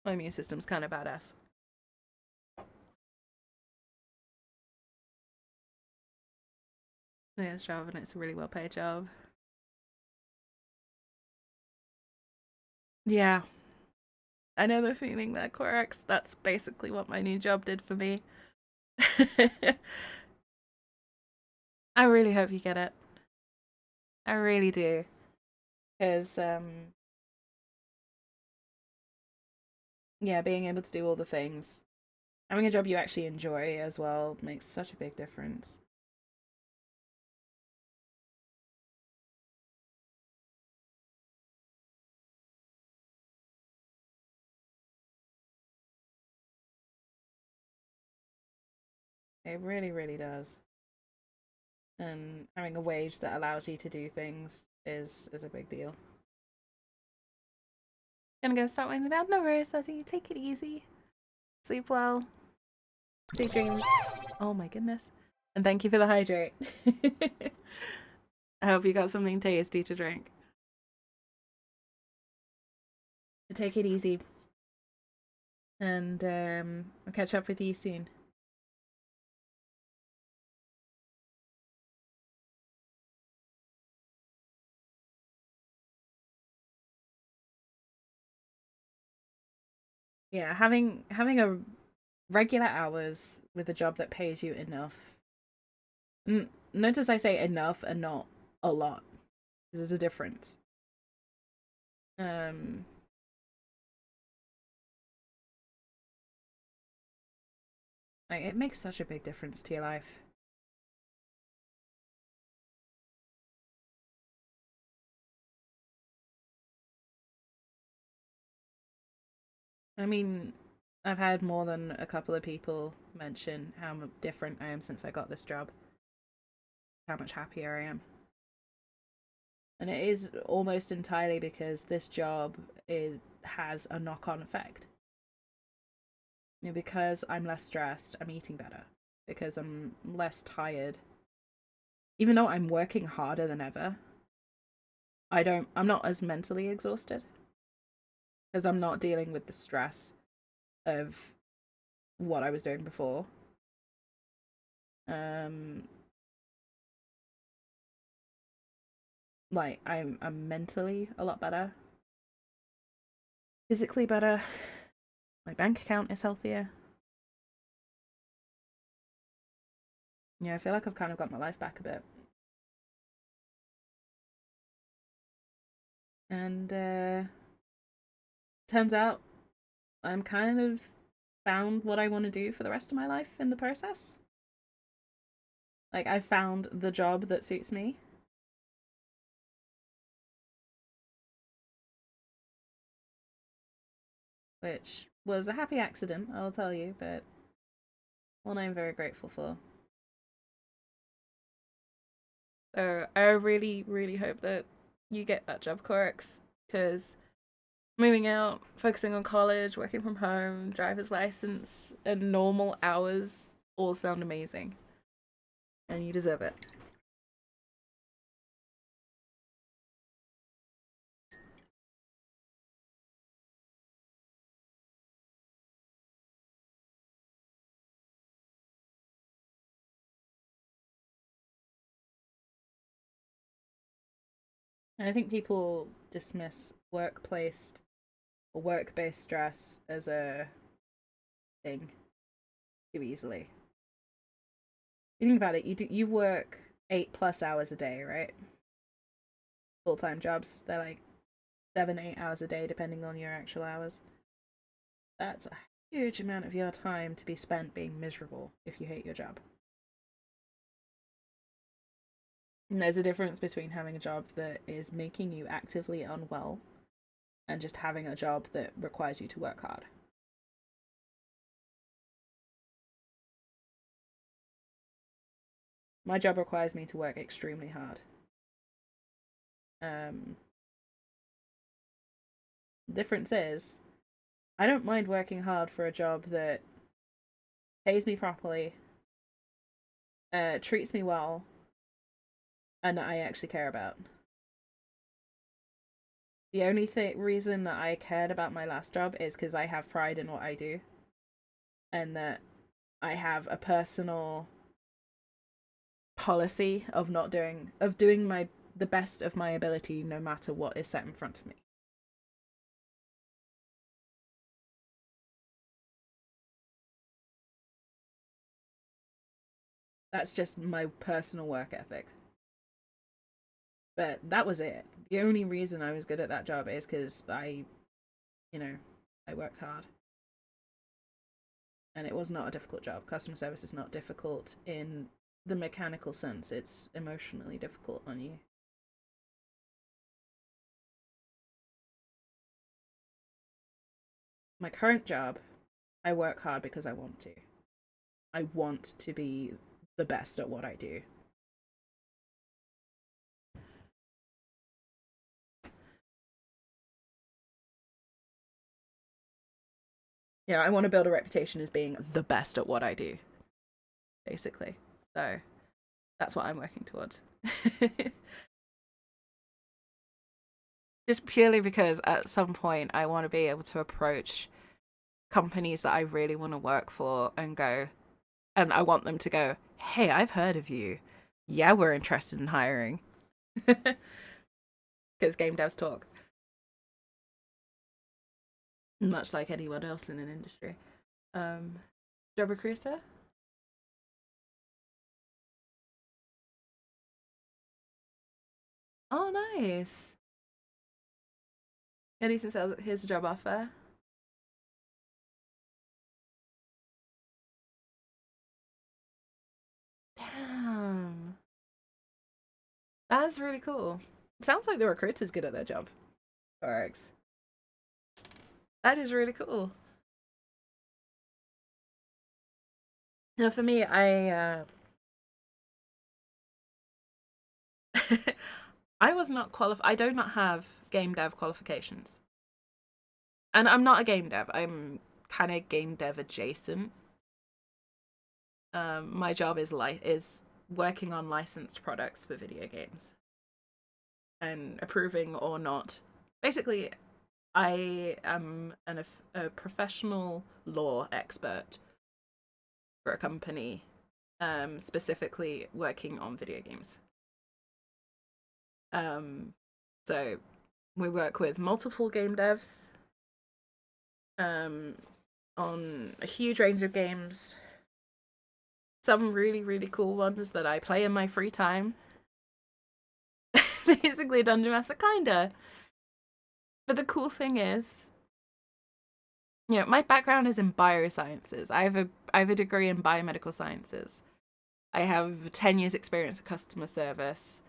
My immune system's kind of badass. Yeah, it's a job, and it's a really well paid job. Yeah. I know the feeling there, Corax. That's basically what my new job did for me. I really hope you get it. I really do. Because, yeah, being able to do all the things, having a job you actually enjoy as well makes such a big difference. It really, really does. And having a wage that allows you to do things is a big deal. Gonna go start winding down. No worries, Sassy. Take it easy. Sleep well. Sweet dreams. Oh my goodness. And thank you for the hydrate. I hope you got something tasty to drink. Take it easy. And I'll catch up with you soon. Yeah, having a regular hours with a job that pays you enough. Notice I say enough and not a lot. There's a difference. Um, like it makes such a big difference to your life. I mean, I've had more than a couple of people mention how different I am since I got this job. How much happier I am. And it is almost entirely because this job has a knock-on effect. You know, because I'm less stressed, I'm eating better. Because I'm less tired. Even though I'm working harder than ever, I'm not as mentally exhausted. Because I'm not dealing with the stress of what I was doing before. Um, like I'm mentally a lot better, physically better. My bank account is healthier. Yeah, I feel like I've kind of got my life back a bit. And turns out I'm kind of found what I want to do for the rest of my life in the process. Like I found the job that suits me. Which was a happy accident, I'll tell you, but one I'm very grateful for. So I really, really hope that you get that job, Corex, because moving out, focusing on college, working from home, driver's license, and normal hours all sound amazing. And you deserve it. And I think people dismiss workplace or work-based stress as a thing too easily. You think about it, you work 8+ hours a day, right? Full-time jobs, they're like 7-8 hours a day depending on your actual hours. That's a huge amount of your time to be spent being miserable if you hate your job. And there's a difference between having a job that is making you actively unwell and just having a job that requires you to work hard. My job requires me to work extremely hard. Um, difference is, I don't mind working hard for a job that pays me properly, treats me well, and that I actually care about. The only reason that I cared about my last job is because I have pride in what I do, and that I have a personal policy of doing the best of my ability no matter what is set in front of me. That's just my personal work ethic. But that was it. The only reason I was good at that job is because you know, I worked hard. And it was not a difficult job. Customer service is not difficult in the mechanical sense, it's emotionally difficult on you. My current job, I work hard because I want to. I want to be the best at what I do. Yeah, I want to build a reputation as being the best at what I do, basically. So that's what I'm working towards. Just purely because at some point I want to be able to approach companies that I really want to work for and go, and I want them to go, hey, I've heard of you. Yeah, we're interested in hiring. Because game devs talk, much like anyone else in an industry. Job recruiter? Oh, nice. At least here's a job offer. Damn. That's really cool. Sounds like the recruiter's good at their job. Forex. That is really cool. Now, for me, I was not qualified. I do not have game dev qualifications, and I'm not a game dev. I'm kind of game dev adjacent. My job is working on licensed products for video games and approving or not. Basically, I am a professional law expert for a company, specifically working on video games. Um, so we work with multiple game devs um, on a huge range of games. Some really, really cool ones that I play in my free time. Basically, Dungeon Master, kinda. But the cool thing is, my background is in biosciences. I have a degree in biomedical sciences. I have 10 years experience of customer service.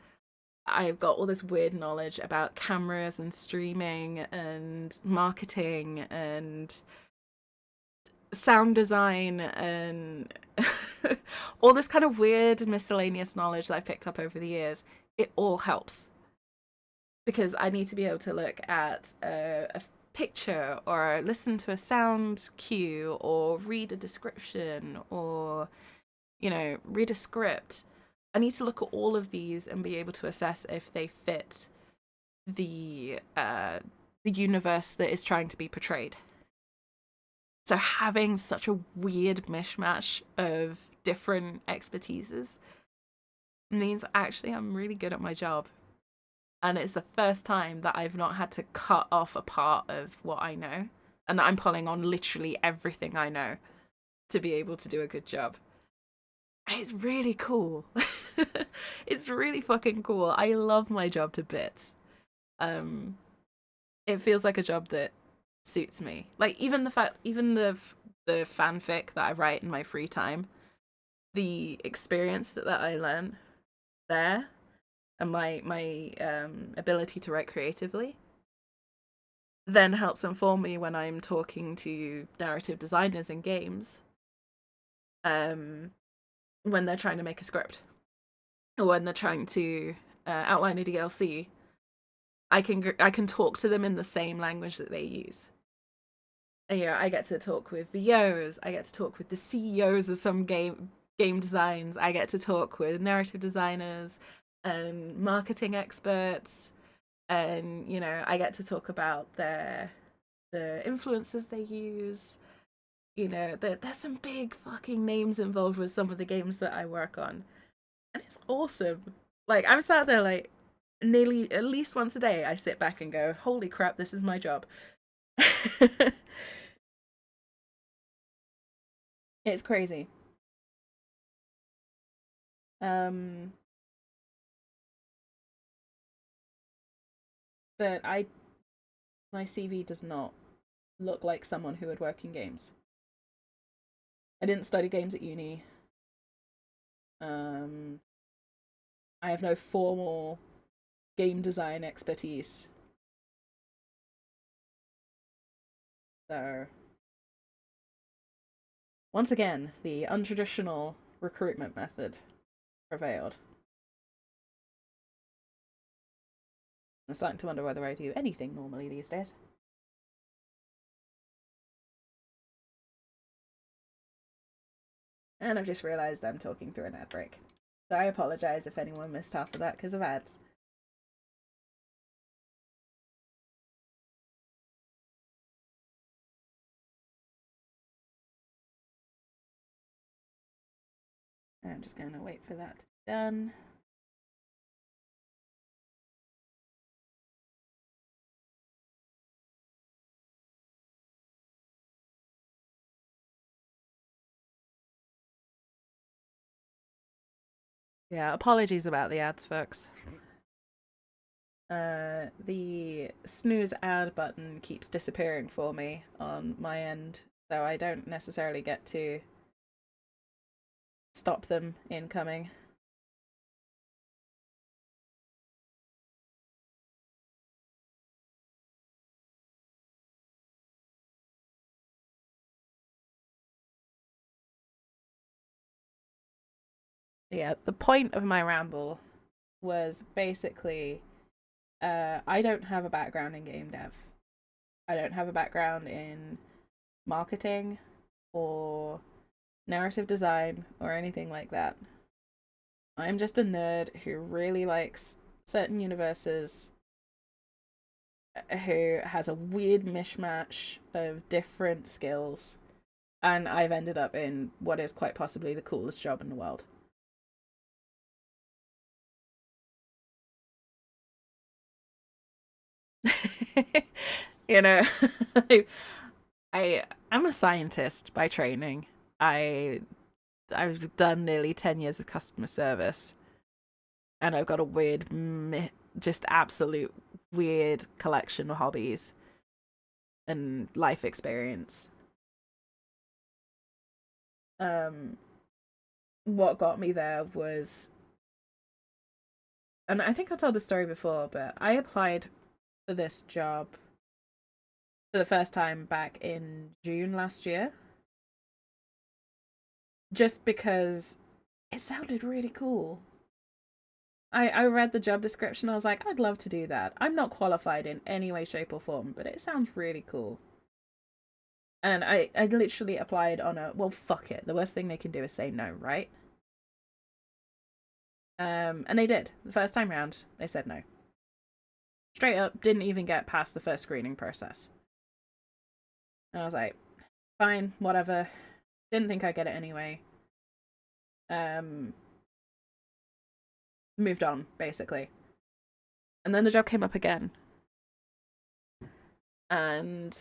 I've got all this weird knowledge about cameras and streaming and marketing and sound design and all this kind of weird miscellaneous knowledge that I've picked up over the years. It all helps because I need to be able to look at a picture or listen to a sound cue or read a description or read a script. I need to look at all of these and be able to assess if they fit the universe that is trying to be portrayed. So having such a weird mishmash of different expertises means actually I'm really good at my job. And it's the first time that I've not had to cut off a part of what I know and that I'm pulling on literally everything I know to be able to do a good job. It's really cool. It's really fucking cool. I love my job to bits. Um, it feels like a job that suits me. Like even the fanfic that I write in my free time, the experience that I learn there and my ability to write creatively then helps inform me when I'm talking to narrative designers in games, when they're trying to make a script or when they're trying to outline a DLC. I can talk to them in the same language that they use. And, I get to talk with VOs. I get to talk with the CEOs of some game designs. I get to talk with narrative designers and marketing experts, and I get to talk about the influencers they use. There's some big fucking names involved with some of the games that I work on, and it's awesome. Like, I'm sat there like nearly at least once a day. I sit back and go, "Holy crap, this is my job." It's crazy. Um, but my CV does not look like someone who would work in games. I didn't study games at uni. Um, I have no formal game design expertise. So, once again, the untraditional recruitment method prevailed. I'm starting to wonder whether I do anything normally these days. And I've just realised I'm talking through an ad break. So I apologise if anyone missed half of that because of ads. I'm just going to wait for that to be done. Yeah, apologies about the ads, folks. The snooze ad button keeps disappearing for me on my end, so I don't necessarily get to stop them incoming. Yeah, the point of my ramble was basically I don't have a background in game dev. I don't have a background in marketing or narrative design or anything like that. I'm just a nerd who really likes certain universes, who has a weird mishmash of different skills, and I've ended up in what is quite possibly the coolest job in the world. you know, I'm a scientist by training. I I've done nearly 10 years of customer service, and I've got a weird, just absolute weird collection of hobbies and life experience. Um, what got me there was, and I think I've told the story before, but I applied for this job for the first time back in June last year, just because it sounded really cool. I read the job description. I was like, I'd love to do that. I'm not qualified in any way, shape, or form, but it sounds really cool. And I literally applied on a, well, fuck it. The worst thing they can do is say no, right? And they did. The first time round, they said no. Straight up, didn't even get past the first screening process. And I was like, fine, whatever. Didn't think I'd get it anyway. Moved on, basically. And then the job came up again. And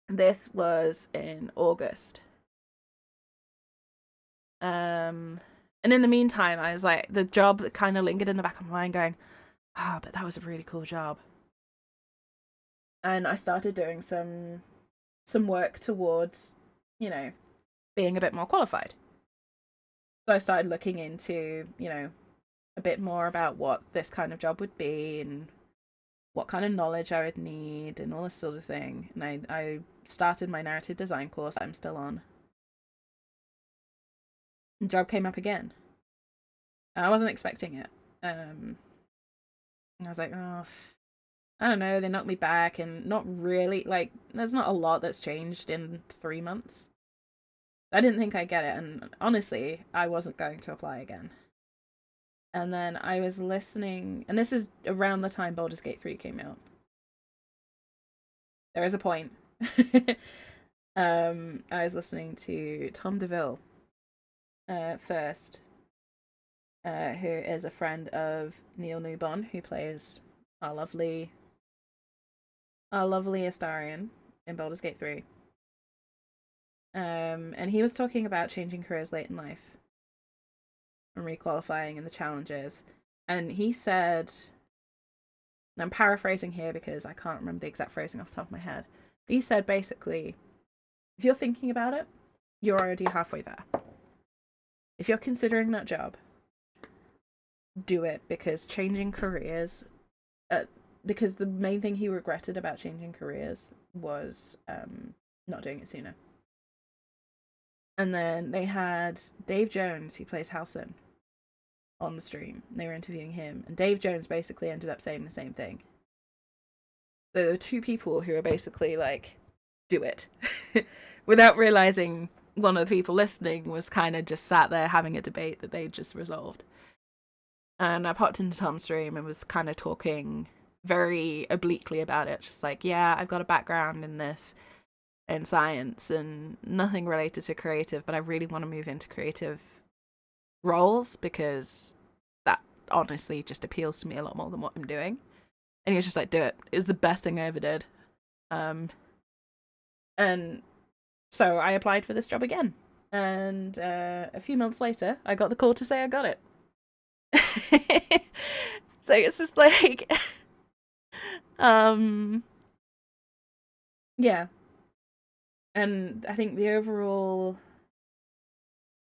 this was in August. And in the meantime, I was like, the job kind of lingered in the back of my mind, going, but that was a really cool job. And I started doing some work towards, being a bit more qualified. So I started looking into, a bit more about what this kind of job would be and what kind of knowledge I would need and all this sort of thing. And I started my narrative design course that I'm still on. And job came up again. And I wasn't expecting it. I was like, oh, I don't know. They knocked me back, and not really. Like, there's not a lot that's changed in 3 months. I didn't think I'd get it, and honestly, I wasn't going to apply again. And then I was listening, and this is around the time Baldur's Gate 3 came out. There is a point. I was listening to Tom DeVille first, who is a friend of Neil Newbon, who plays our lovely Astarion in Baldur's Gate 3. And he was talking about changing careers late in life and requalifying and the challenges. And he said, and I'm paraphrasing here because I can't remember the exact phrasing off the top of my head. He said basically, if you're thinking about it, you're already halfway there. If you're considering that job, do it, because changing careers, because the main thing he regretted about changing careers was not doing it sooner. And then they had Dave Jones, who plays Halsin, on the stream. They were interviewing him, and Dave Jones basically ended up saying the same thing. So there were two people who were basically like, do it. Without realizing one of the people listening was kind of just sat there having a debate that they just resolved. And I popped into Tom's stream and was kind of talking very obliquely about it. Just like, yeah, I've got a background in this, in science, and nothing related to creative, but I really want to move into creative roles because that honestly just appeals to me a lot more than what I'm doing. And he was just like, do it. It was the best thing I ever did. And so I applied for this job again. And a few months later, I got the call to say I got it. So it's just like, yeah. And I think the overall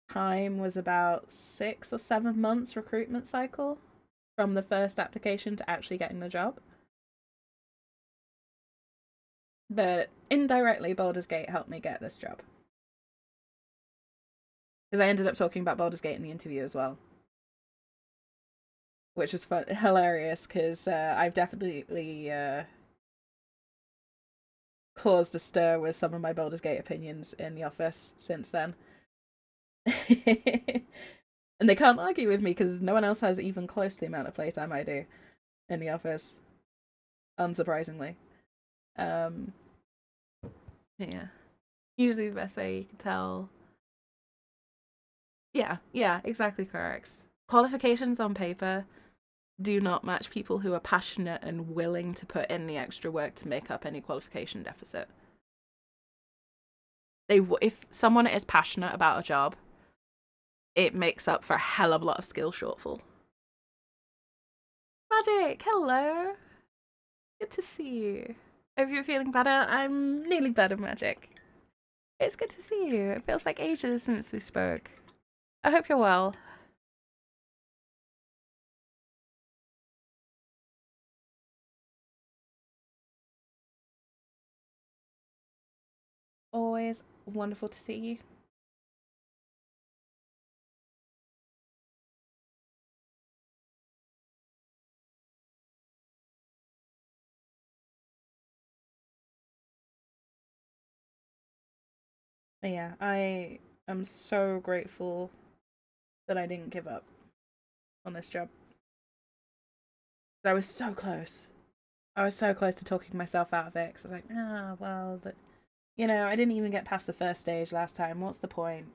time was about 6 or 7 months recruitment cycle from the first application to actually getting the job. But indirectly, Baldur's Gate helped me get this job. Because I ended up talking about Baldur's Gate in the interview as well. Which was fun, hilarious, because I've definitely caused a stir with some of my Baldur's Gate opinions in the office since then. And they can't argue with me because no one else has even close to the amount of playtime I do in the office, unsurprisingly. Yeah, usually the best way you can tell. Yeah, exactly correct. Qualifications on paper do not match people who are passionate and willing to put in the extra work to make up any qualification deficit. If someone is passionate about a job, it makes up for a hell of a lot of skill shortfall. Magic, hello. Good to see you. Hope you're feeling better. I'm nearly better, Magic. It's good to see you. It feels like ages since we spoke. I hope you're well. Always wonderful to see you. But yeah, I am so grateful that I didn't give up on this job. I was so close. I was so close to talking myself out of it because I was like, well, but, I didn't even get past the first stage last time. What's the point?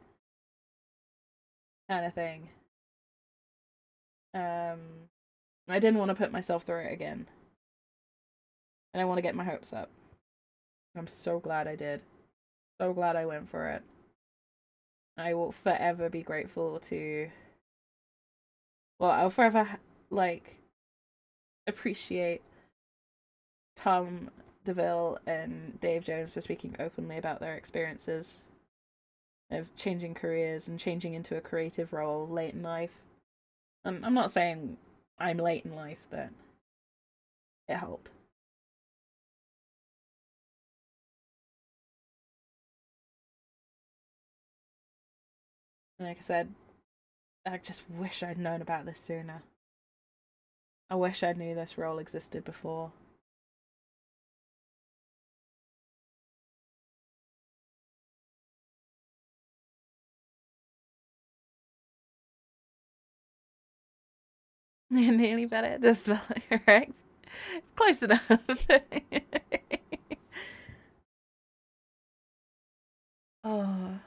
Kind of thing. I didn't want to put myself through it again. And I want to get my hopes up. I'm so glad I did. So glad I went for it. I will forever be grateful to... Well, I'll forever, appreciate Tom DeVille and Dave Jones for speaking openly about their experiences of changing careers and changing into a creative role late in life. I'm not saying I'm late in life, but it helped. Like I said, I just wish I'd known about this sooner. I wish I knew this role existed before. Nearly better. Does smell correct? It's close enough. Oh,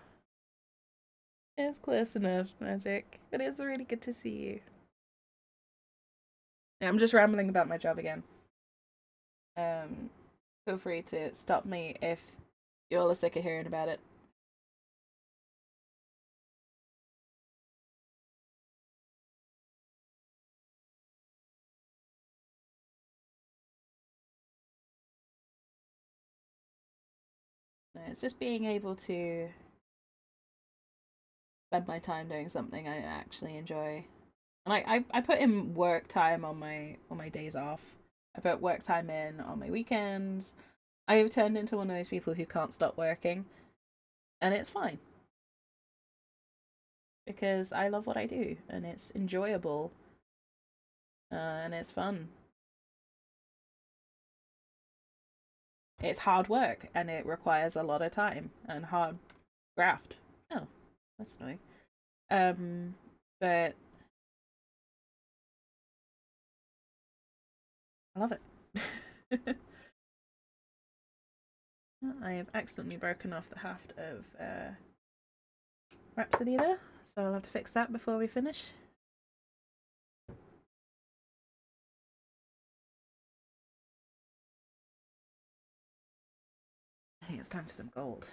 it's close enough, Magic. But it's really good to see you. Yeah, I'm just rambling about my job again. Um, Feel free to stop me if you're all sick of hearing about it. It's just being able to spend my time doing something I actually enjoy. And I put in work time on my days off. I put work time in on my weekends. I have turned into one of those people who can't stop working, and it's fine because I love what I do and it's enjoyable and it's fun. It's hard work and it requires a lot of time and hard graft. Oh, that's annoying. But I love it. I have accidentally broken off the haft of Rhapsody there, so I'll have to fix that before we finish. I think it's time for some gold.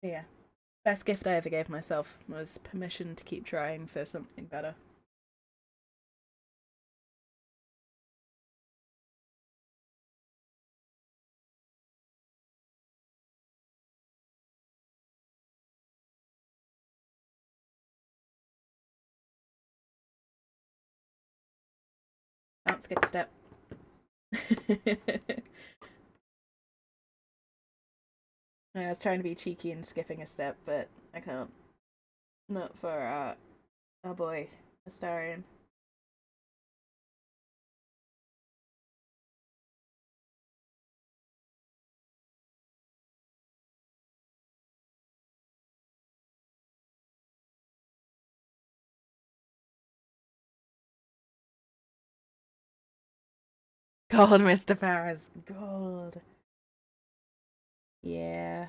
Yeah. Best gift I ever gave myself was permission to keep trying for something better. Can't skip a step. I was trying to be cheeky and skipping a step, but I can't. Not for oh boy, Astarion. God, Mr. Farris. God. Yeah.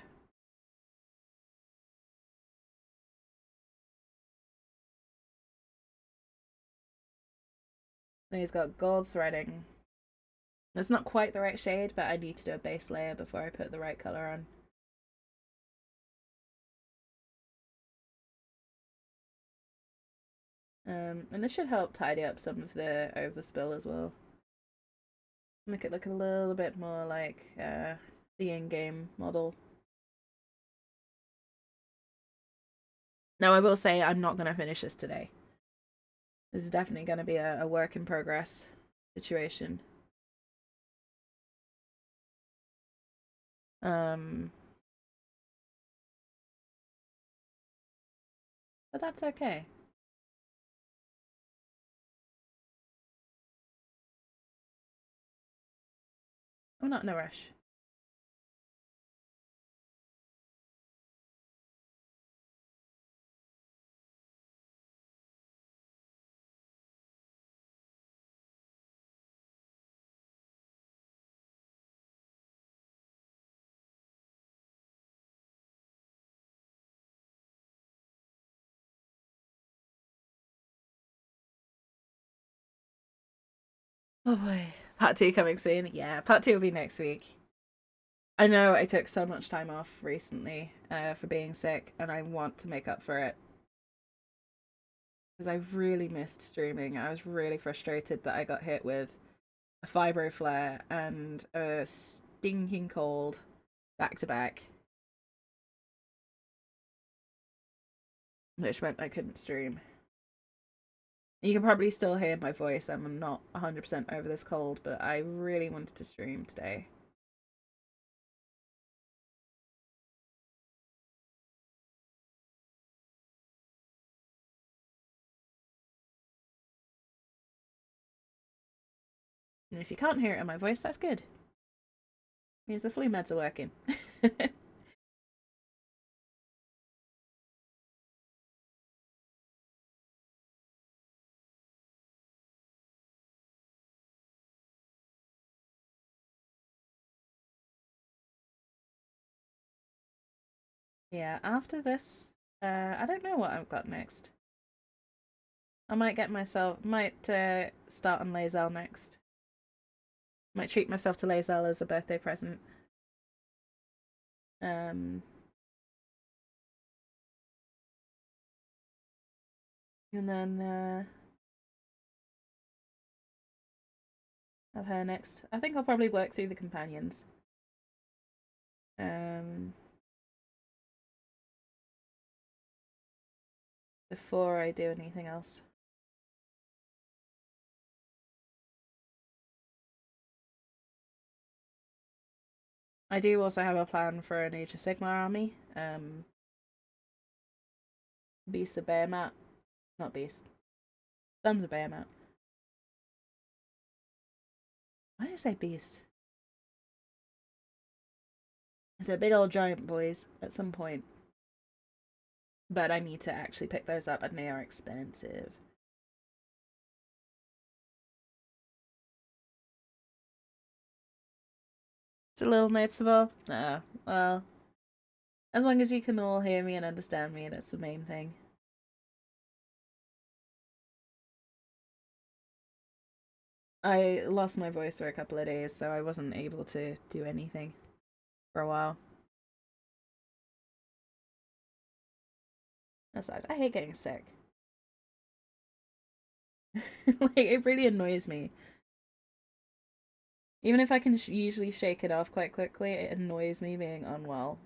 Then he's got gold threading. It's not quite the right shade, but I need to do a base layer before I put the right colour on. And this should help tidy up some of the overspill as well. Make it look a little bit more like the in-game model. Now, I will say I'm not going to finish this today. This is definitely going to be a work in progress situation. Um, but that's okay. I'm not in a rush. Oh boy. Part 2 coming soon. Yeah, part 2 will be next week. I know I took so much time off recently for being sick, and I want to make up for it because I really missed streaming. I was really frustrated that I got hit with a fibro flare and a stinking cold back to back, which meant I couldn't stream. You can probably still hear my voice. I'm not 100% over this cold, but I really wanted to stream today. And if you can't hear it in my voice, that's good. It means the flu meds are working. Yeah, after this, I don't know what I've got next. I might start on Lae'zel next. Might treat myself to Lae'zel as a birthday present. Um, and then have her next. I think I'll probably work through the companions. Before I do anything else. I do also have a plan for an Age of Sigmar army. Beast of Behemat. Not Beast. Sons of Behemat. Why did I say Beast? It's a big old giant boys at some point. But I need to actually pick those up and they are expensive. It's a little noticeable. Well, as long as you can all hear me and understand me, that's the main thing. I lost my voice for a couple of days, so I wasn't able to do anything for a while. That sucks. I hate getting sick. Like, it really annoys me. Even if I can usually shake it off quite quickly, it annoys me being unwell.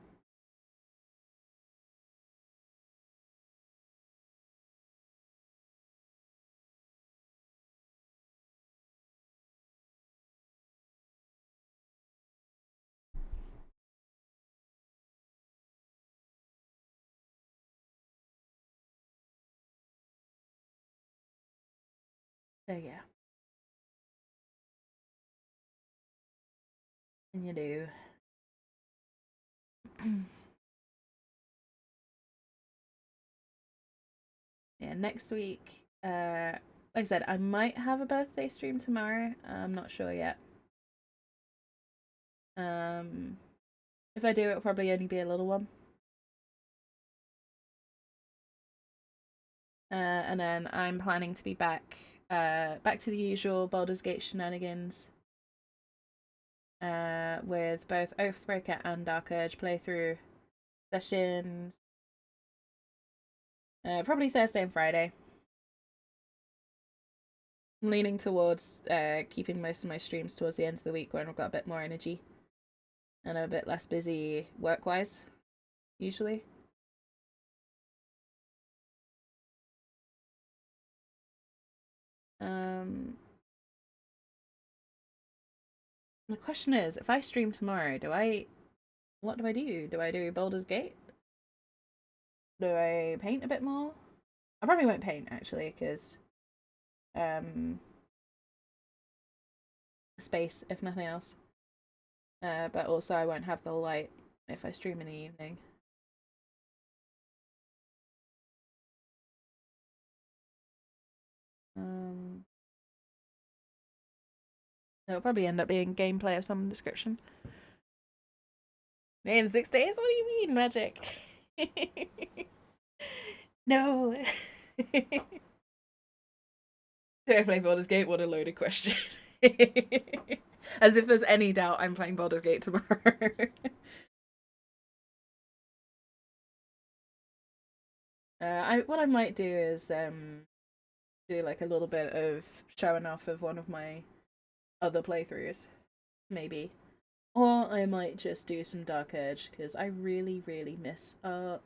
So yeah. And you do. Yeah, next week, like I said, I might have a birthday stream tomorrow. I'm not sure yet. If I do, it'll probably only be a little one. And then I'm planning to be back to the usual Baldur's Gate shenanigans with both Oathbreaker and Dark Urge playthrough sessions. Probably Thursday and Friday. I'm leaning towards keeping most of my streams towards the end of the week when I've got a bit more energy and I'm a bit less busy work-wise, usually. The question is, if I stream tomorrow, what do I do? Do I do Baldur's Gate? Do I paint a bit more? I probably won't paint actually, because space, if nothing else. But also I won't have the light if I stream in the evening. It'll probably end up being gameplay of some description. In 6 days? What do you mean, magic? No. Do I play Baldur's Gate? What a loaded question. As if there's any doubt I'm playing Baldur's Gate tomorrow. What I might do is do like a little bit of showing off of one of my other playthroughs, maybe. Or I might just do some Dark Urge, because I really, really miss Dark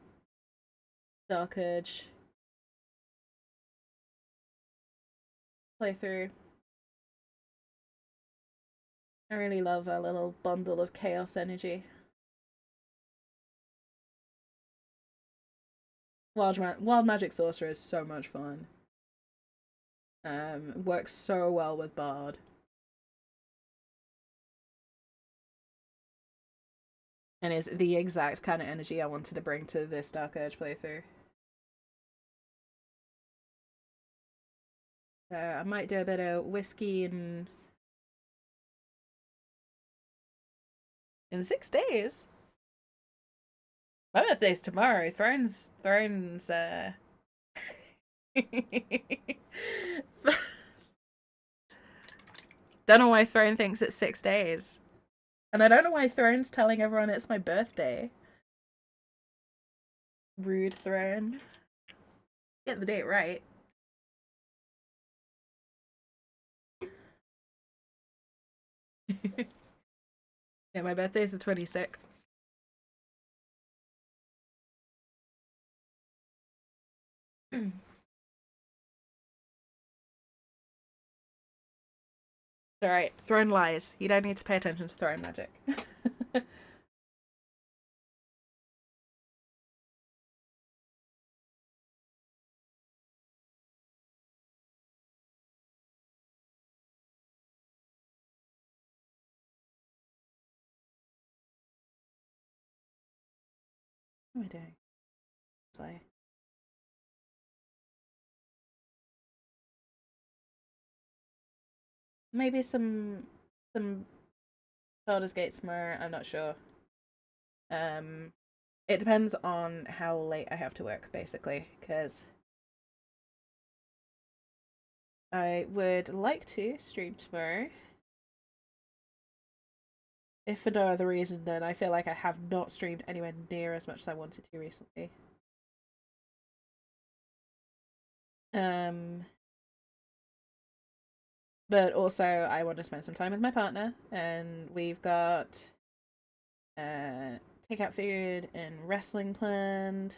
Urge playthrough. I really love a little bundle of chaos energy. Wild Magic Sorcerer is so much fun. Works so well with Bard. And is the exact kind of energy I wanted to bring to this Dark Urge playthrough. So I might do a bit of whiskey in 6 days. My birthday's tomorrow. Thrones. Don't know why Throne thinks it's 6 days. And I don't know why Throne's telling everyone it's my birthday. Rude Throne. Get the date right. Yeah, my birthday's the 26th. Alright, Throne lies. You don't need to pay attention to Throne magic. What am I doing? Sorry. Maybe some Baldur's Gate tomorrow, I'm not sure. It depends on how late I have to work, basically, because I would like to stream tomorrow. If for no other reason than I feel like I have not streamed anywhere near as much as I wanted to recently. But also I want to spend some time with my partner, and we've got takeout food and wrestling planned,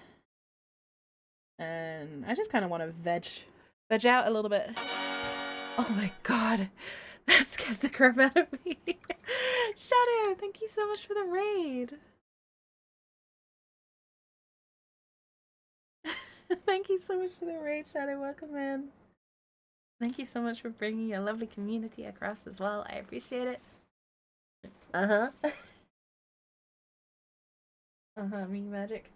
and I just kind of want to veg out a little bit. Oh my god, that scared the crap out of me. Shadow, thank you so much for the raid. Thank you so much for the raid, Shadow. Welcome in. Thank you so much for bringing your lovely community across as well. I appreciate it. Uh-huh. Me magic.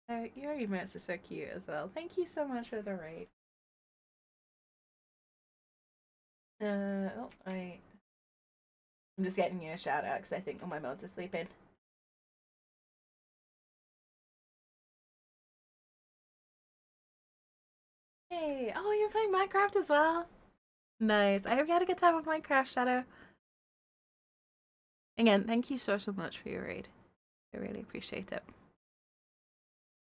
Oh, your emotes are so cute as well. Thank you so much for the raid. I'm just getting you a shout out because I think all my mods are sleeping. Hey, oh, you're playing Minecraft as well? Nice. I hope you had a good time with Minecraft, Shadow. Again, thank you so much for your raid. I really appreciate it.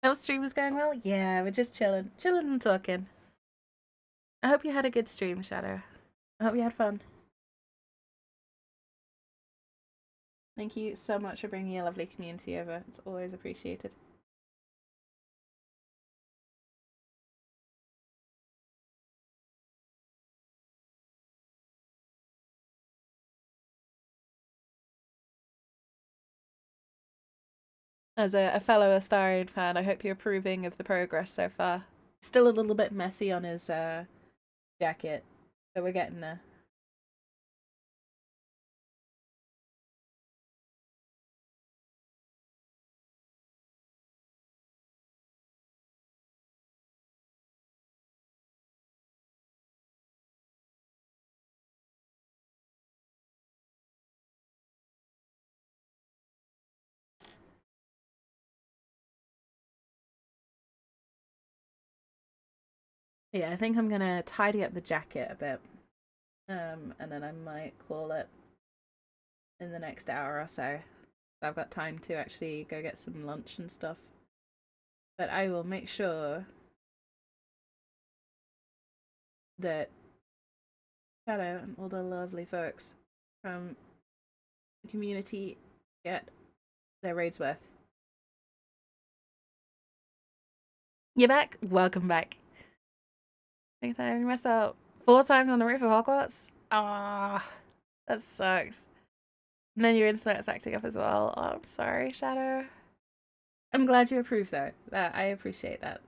Oh, stream is going well? Yeah, we're just chilling and talking. I hope you had a good stream, Shadow. I hope you had fun. Thank you so much for bringing your lovely community over. It's always appreciated. As a fellow Astarion fan, I hope you're approving of the progress so far. Still a little bit messy on his jacket, but we're getting there. Yeah, I think I'm gonna tidy up the jacket a bit, and then I might call it in the next hour or so. I've got time to actually go get some lunch and stuff. But I will make sure that Shadow and all the lovely folks from the community get their raids worth. You're back? Welcome back. Next time you mess up 4 times on the roof of Hogwarts? Ah, that sucks. And then your internet's acting up as well. Oh, I'm sorry, Shadow. I'm glad you approve though. I appreciate that.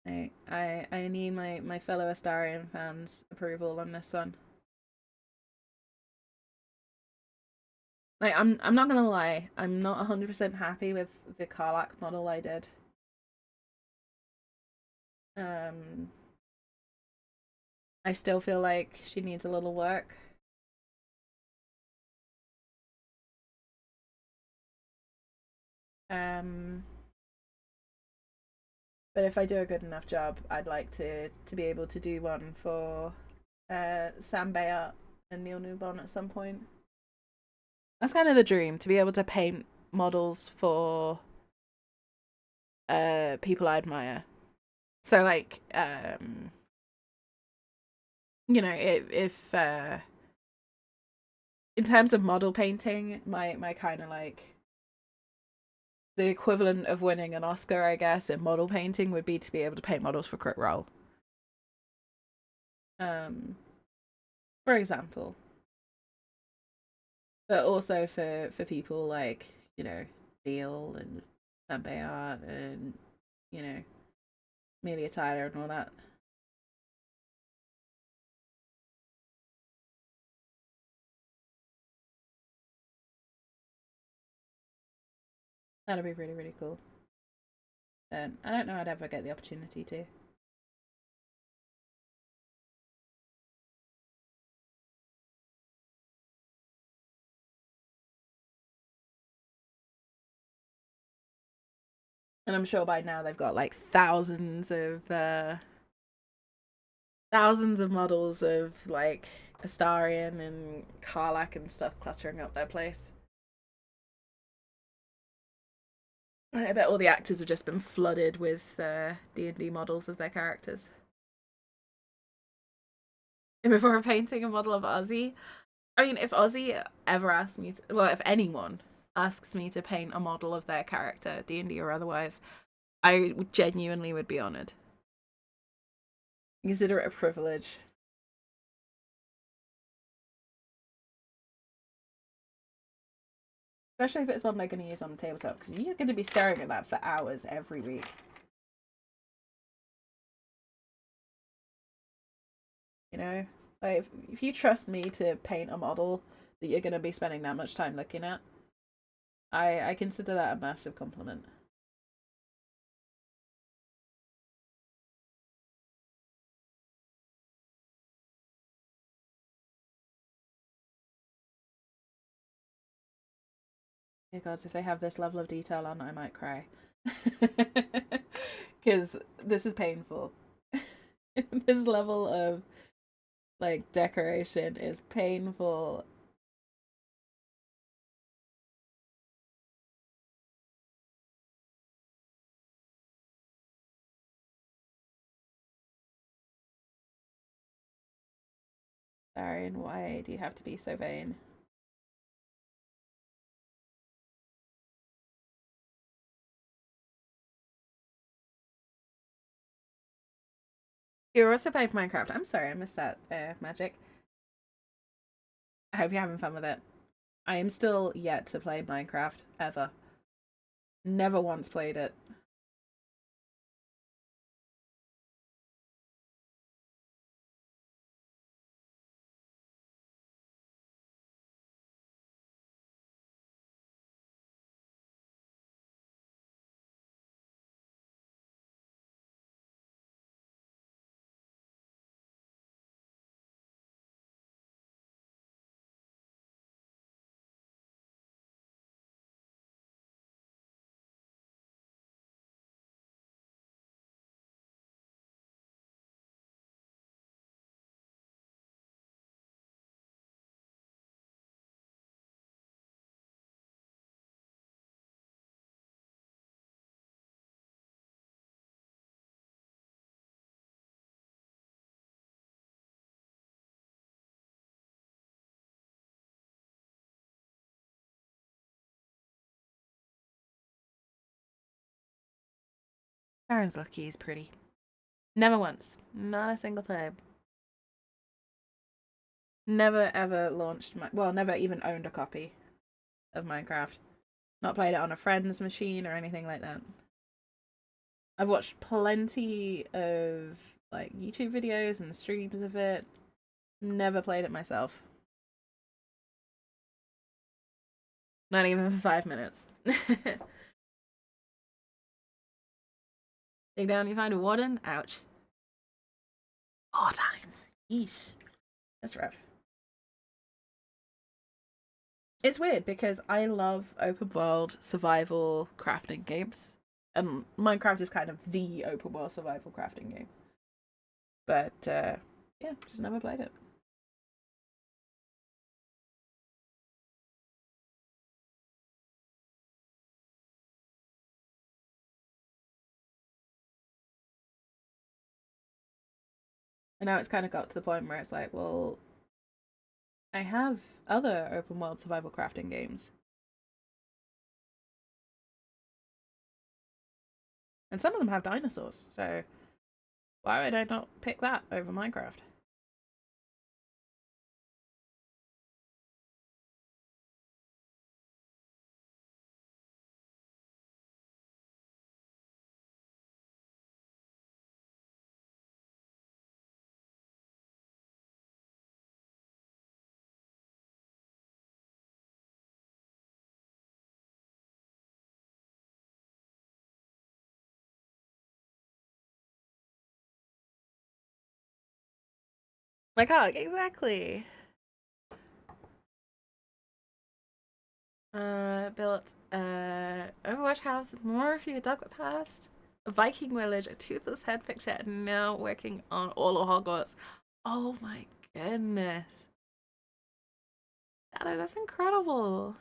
I need my fellow Astarion fans' approval on this one. Like I'm not gonna lie, I'm not 100% happy with the Karlach model I did. I still feel like she needs a little work. But if I do a good enough job, I'd like to be able to do one for Sam Bayard and Neil Newbon at some point. That's kind of the dream, to be able to paint models for people I admire. So like you know, if in terms of model painting, my kind of like the equivalent of winning an Oscar, I guess, in model painting would be to be able to paint models for Crit Role. For example. But also for people like, you know, Neil and Sam Bayard and, you know, Amelia Tyler and all that. That'd be really, really cool. And I don't know I'd ever get the opportunity to. And I'm sure by now they've got like thousands of models of like Astarion and Karlach and stuff cluttering up their place. I bet all the actors have just been flooded with D&D models of their characters. And before painting a model of Ozzy, I mean, if Ozzy ever asks me to, well, if anyone asks me to paint a model of their character, D&D or otherwise, I genuinely would be honoured. Consider it a privilege. Especially if it's one they're going to use on the tabletop, because you're going to be staring at that for hours every week. You know? Like, if you trust me to paint a model that you're going to be spending that much time looking at, I consider that a massive compliment. Because if they have this level of detail on, I might cry. Because this is painful. This level of like decoration is painful. Sorry, and why do you have to be so vain? You're also playing Minecraft. I'm sorry, I missed that, Magic. I hope you're having fun with it. I am still yet to play Minecraft, ever. Never once played it. Karen's lucky is pretty. Never once. Not a single time. Never ever launched never even owned a copy of Minecraft. Not played it on a friend's machine or anything like that. I've watched plenty of like YouTube videos and streams of it. Never played it myself. Not even for 5 minutes. Dig down, you find a warden. Ouch. 4 times. Yeesh. That's rough. It's weird because I love open world survival crafting games. And Minecraft is kind of the open world survival crafting game. But yeah, just never played it. And now it's kind of got to the point where it's like, well, I have other open world survival crafting games. And some of them have dinosaurs, so why would I not pick that over Minecraft? Like, oh, exactly. Built Overwatch house, more if you dug it past. A Viking village, a toothless head picture, and now working on all of Hogwarts. Oh my goodness. That's incredible.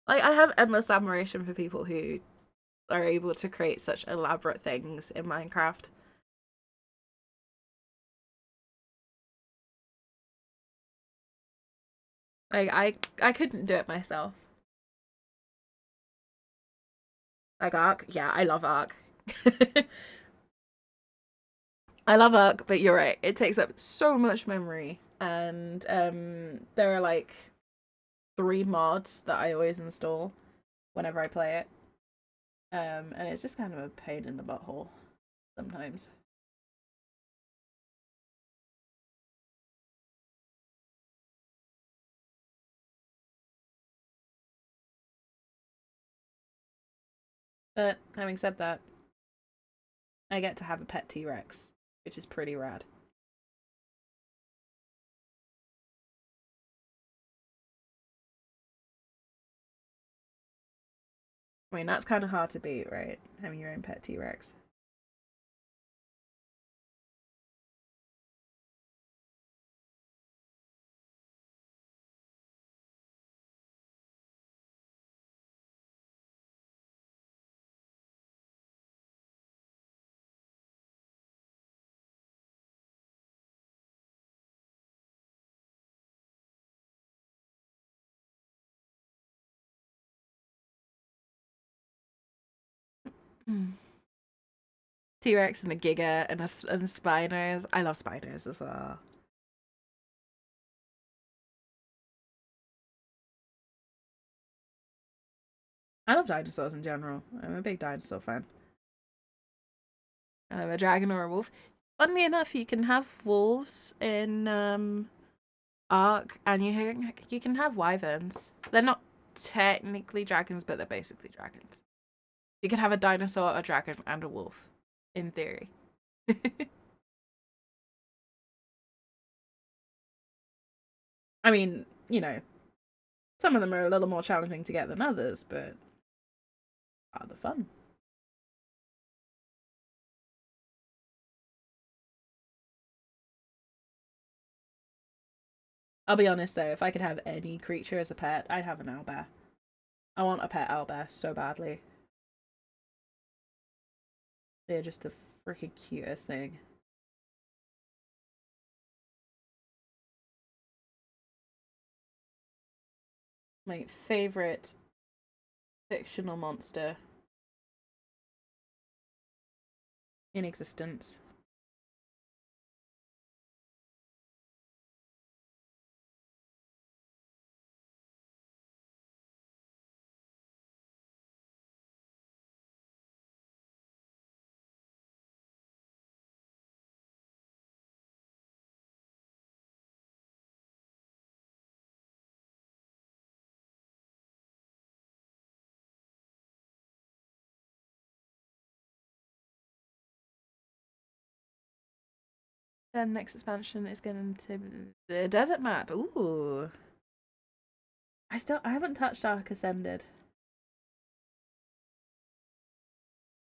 Like, I have endless admiration for people who are able to create such elaborate things in Minecraft. Like, I couldn't do it myself. Like Ark, yeah, I love Ark. I love Ark, but you're right. It takes up so much memory, and there are like 3 mods that I always install whenever I play it, and it's just kind of a pain in the butthole sometimes. But having said that, I get to have a pet T-Rex, which is pretty rad. I mean, that's kind of hard to beat, right? Having your own pet T-Rex. T-Rex and a Giga and spiders. I love spiders as well. I love dinosaurs in general. I'm a big dinosaur fan. A dragon or a wolf. Funnily enough, you can have wolves in Ark, and you can have wyverns. They're not technically dragons, but they're basically dragons. You could have a dinosaur, a dragon, and a wolf, in theory. I mean, some of them are a little more challenging to get than others, but are the fun. I'll be honest though, if I could have any creature as a pet, I'd have an owlbear. I want a pet owlbear so badly. They're just the freaking cutest thing. My favorite fictional monster in existence. Then next expansion is going to be the desert map. Ooh. I haven't touched Arc Ascended.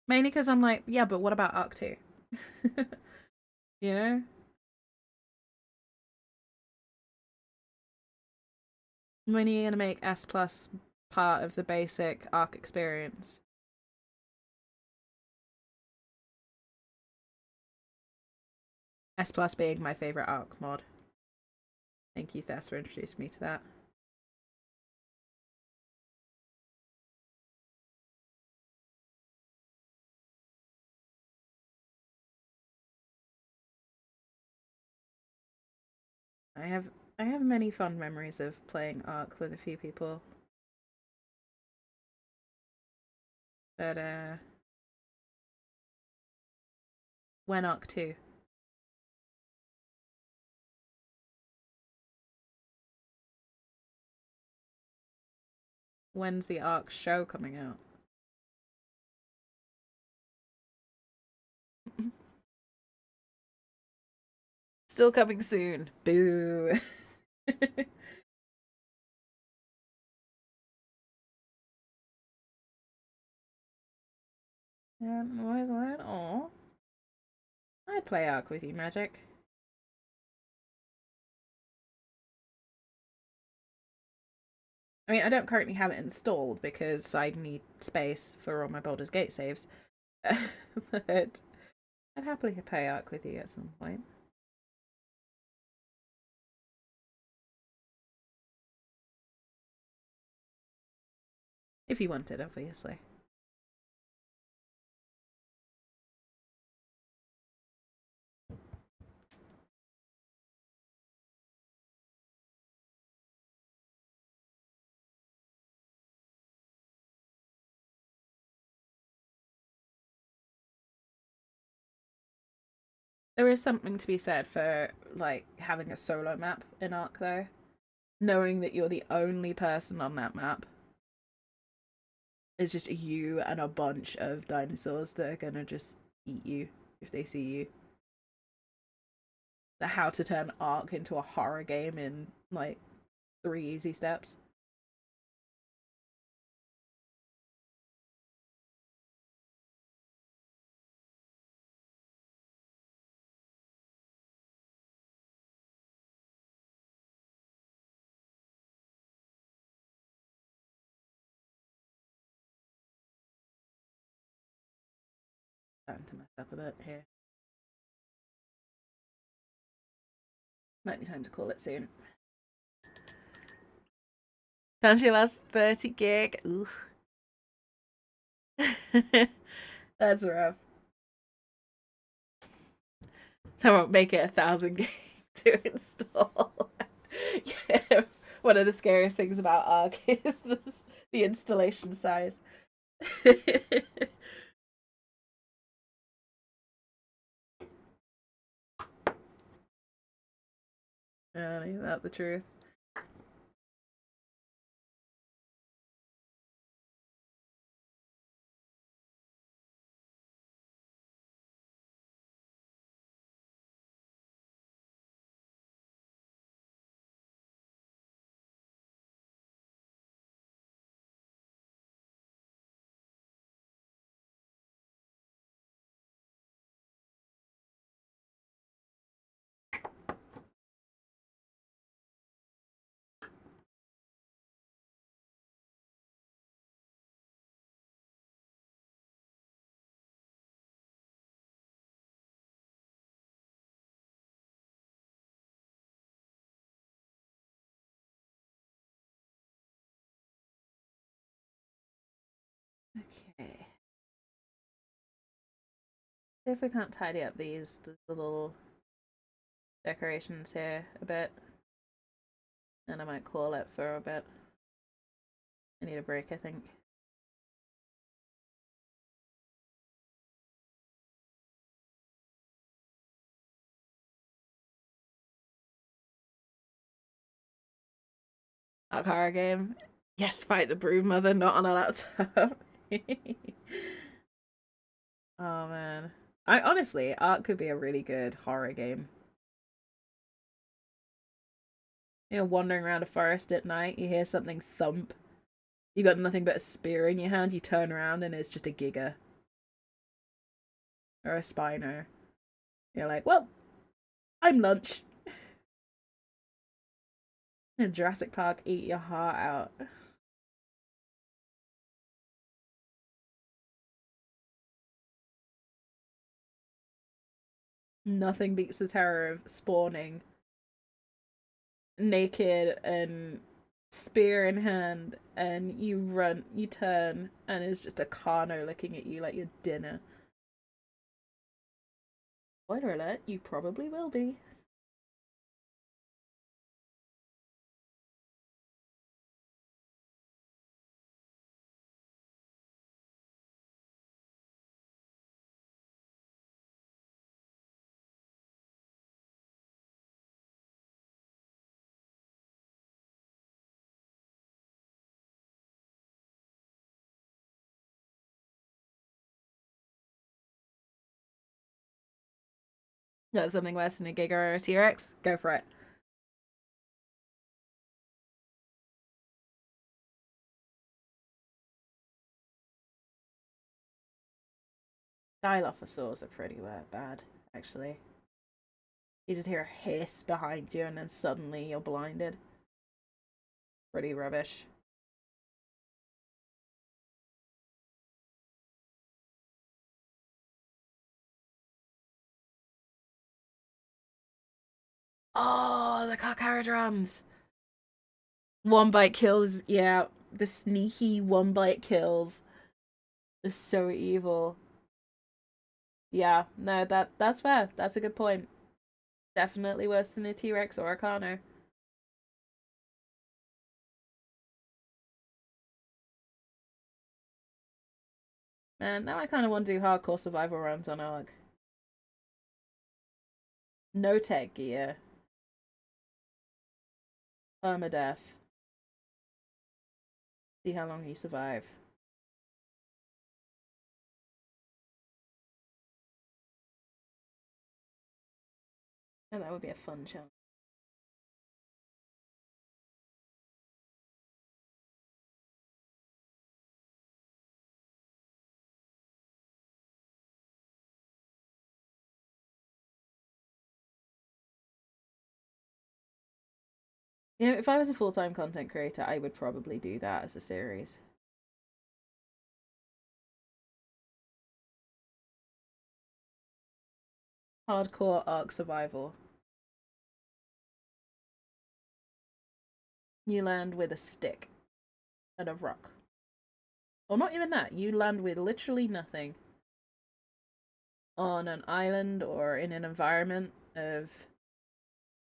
Mainly because I'm like, yeah, but what about Arc 2? You know? When are you going to make S Plus part of the basic Arc experience? S Plus being my favourite Arc mod. Thank you, Thess, for introducing me to that. I have many fond memories of playing Arc with a few people. But when Arc 2? When's the Arc show coming out? Still coming soon. Boo. Why is that? Aw. I'd play Arc with you, Magic. I mean, I don't currently have it installed because I need space for all my Baldur's Gate saves. But I'd happily play Arc with you at some point. If you wanted, obviously. There is something to be said for, like, having a solo map in Arc, though. Knowing that you're the only person on that map. It's just you and a bunch of dinosaurs that are gonna just eat you if they see you. The how to turn Arc into a horror game in, like, 3 easy steps. Starting to mess up a bit here. Might be time to call it soon. Fancy last 30 gig. Oof. That's rough. So I won't make it 1,000 gig to install. Yeah, one of the scariest things about Arc is the installation size. Ain't that the truth? See if we can't tidy up these little decorations here a bit. And I might call it for a bit. I need a break, I think. That horror game. Yes, fight the brood mother, not on a laptop. Oh man. I honestly, Ark could be a really good horror game. You know, wandering around a forest at night, you hear something thump. You got nothing but a spear in your hand, you turn around and it's just a Giga. Or a Spino. You're like, well, I'm lunch. And Jurassic Park, eat your heart out. Nothing beats the terror of spawning naked and spear in hand, and you run, you turn, and it's just a Carno looking at you like your dinner. Spoiler alert, you probably will be. Got something worse than a Giga or a T-Rex? Go for it. Dilophosaurs are pretty bad, actually. You just hear a hiss behind you and then suddenly you're blinded. Pretty rubbish. Oh, the Carcharodons! One bite kills, yeah. The sneaky one bite kills is so evil. Yeah, no, that's fair. That's a good point. Definitely worse than a T-Rex or a Carno. Man, now I kind of want to do hardcore survival runs on Ark. No tech gear. Permadeath. See how long you survive. Oh, that would be a fun challenge. You know, if I was a full-time content creator, I would probably do that as a series. Hardcore Ark survival. You land with a stick and a rock. Or not even that, you land with literally nothing. On an island or in an environment of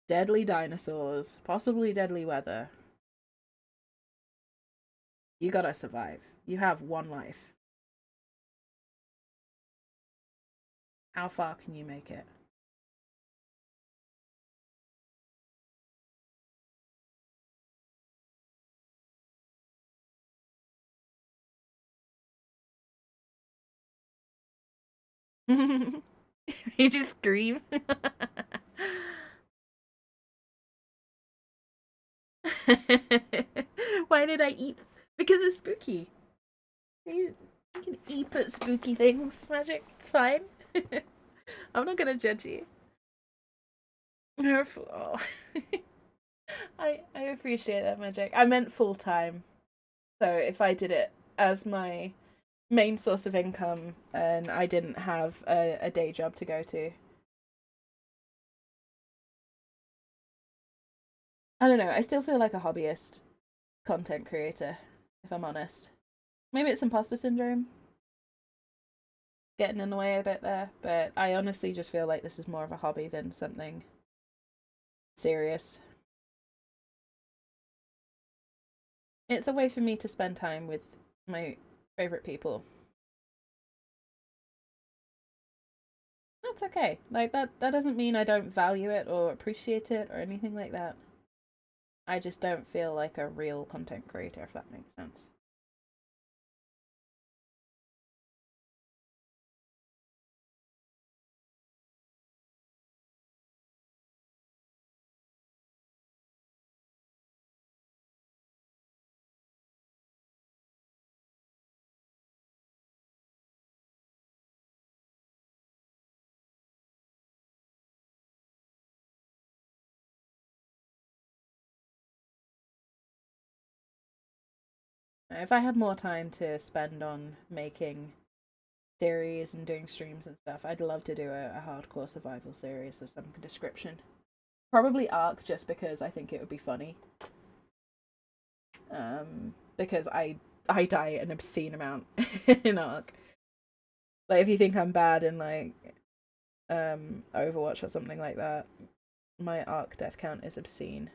deadly dinosaurs, possibly deadly weather. You gotta survive. You have one life. How far can you make it? You just scream. Why did I eat? Because it's spooky. You can eat at spooky things, Magic. It's fine. I'm not gonna judge you. Oh. I appreciate that, Magic. I meant full time. So if I did it as my main source of income and I didn't have a day job to go to. I don't know, I still feel like a hobbyist content creator, if I'm honest. Maybe it's imposter syndrome. getting in the way a bit there, but I honestly just feel like this is more of a hobby than something serious. It's a way for me to spend time with my favorite people. That's okay. Like that doesn't mean I don't value it or appreciate it or anything like that. I just don't feel like a real content creator, if that makes sense. If I had more time to spend on making series and doing streams and stuff, I'd love to do a hardcore survival series of some description. Probably Ark, just because I think it would be funny. Because I die an obscene amount in Ark. Like if you think I'm bad in like Overwatch or something like that, my Ark death count is obscene.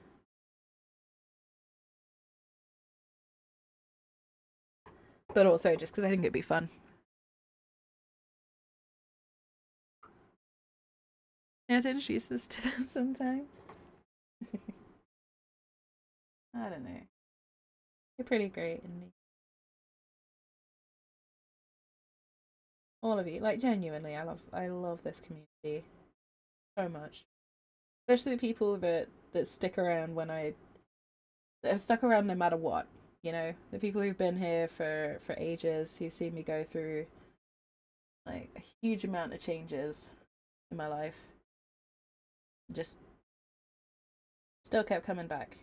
But also just because I think it'd be fun. Yeah, to introduce this to them sometime. I don't know. You're pretty great, and all of you, like genuinely, I love this community so much. Especially the people that stick around that have stuck around no matter what. You know, the people who've been here for ages, who've seen me go through like a huge amount of changes in my life, just still kept coming back.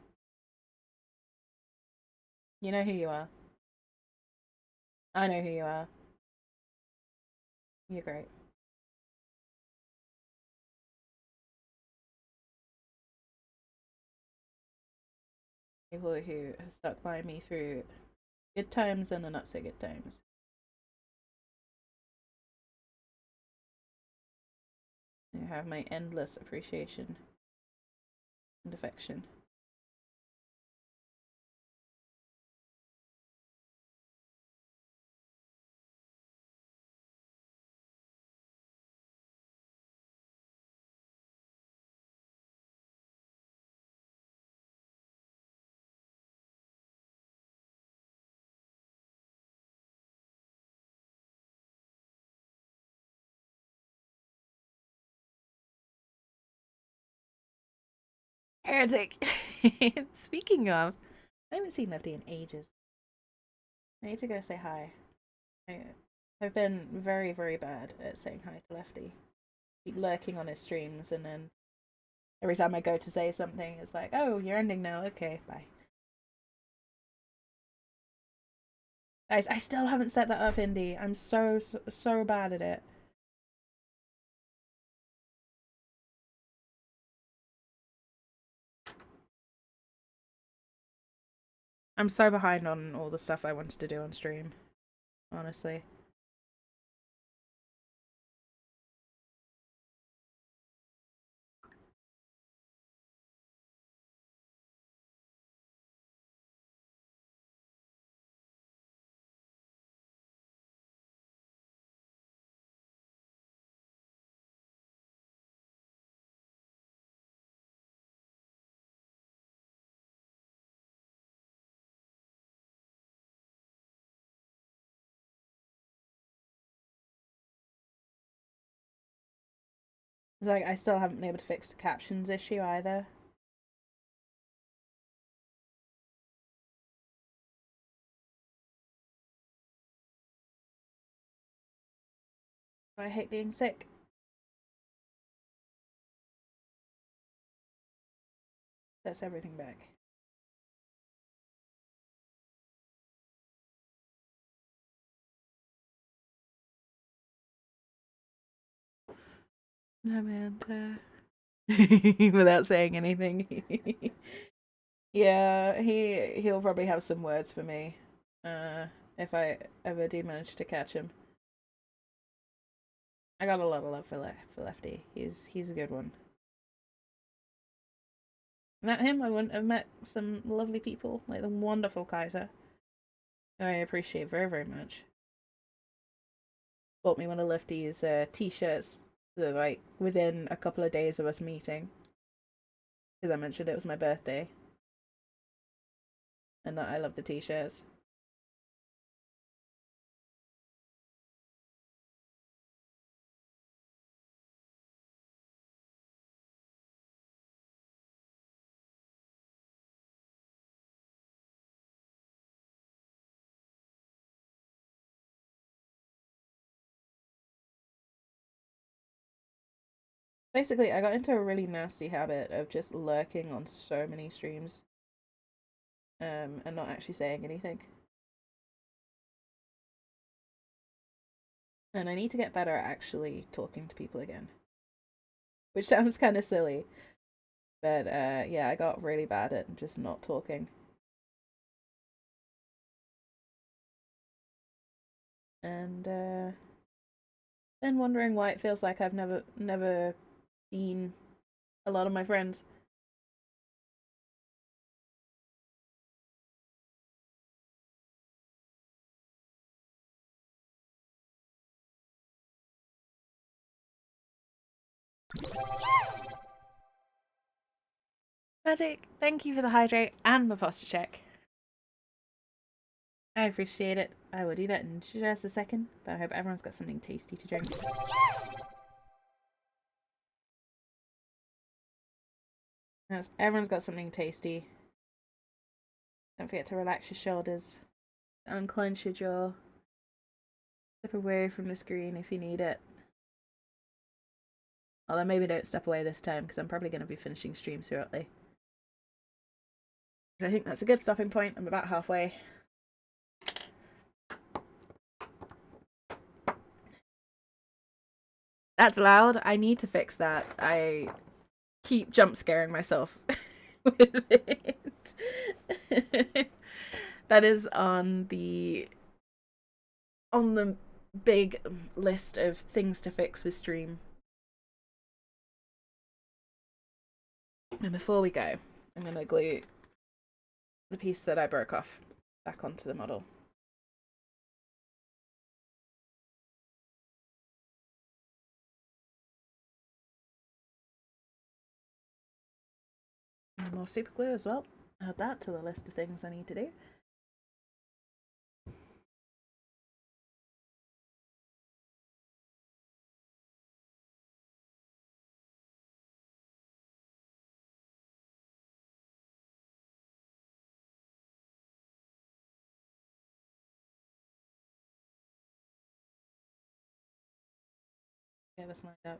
You know who you are. I know who you are. You're great. People who have stuck by me through good times and the not so good times. You have my endless appreciation and affection. Heretic! Speaking of, I haven't seen Lefty in ages. I need to go say hi. I've been very, very bad at saying hi to Lefty. Keep lurking on his streams, and then every time I go to say something, it's like, oh, you're ending now. Okay, bye. Guys, I still haven't set that up, Indy. I'm so bad at it. I'm so behind on all the stuff I wanted to do on stream, honestly. It's like I still haven't been able to fix the captions issue either. I hate being sick. That's everything back. Amanda. Without saying anything. Yeah, he'll probably have some words for me. If I ever do manage to catch him. I got a lot of love for Lefty. He's a good one. Met him, I wouldn't have met some lovely people, like the wonderful Kaiser, who I appreciate very, very much. Bought me one of Lefty's t-shirts, like, within a couple of days of us meeting. Because I mentioned it was my birthday. And that I love the t-shirts. Basically, I got into a really nasty habit of just lurking on so many streams. And not actually saying anything. And I need to get better at actually talking to people again. Which sounds kind of silly. But yeah, I got really bad at just not talking. And then wondering why it feels like I've never seen a lot of my friends. Magic, thank you for the hydrate and the posture check. I appreciate it. I will do that in just a second, but I hope everyone's got something tasty to drink. Everyone's got something tasty. Don't forget to relax your shoulders, unclench your jaw, step away from the screen if you need it. Although maybe don't step away this time because I'm probably going to be finishing stream shortly. I think that's a good stopping point. I'm about halfway. That's loud. I need to fix that. I keep jump scaring myself with it. That is on the big list of things to fix with stream. And before we go, I'm going to glue the piece that I broke off back onto the model. And more super glue as well. Add that to the list of things I need to do. Get this lined up.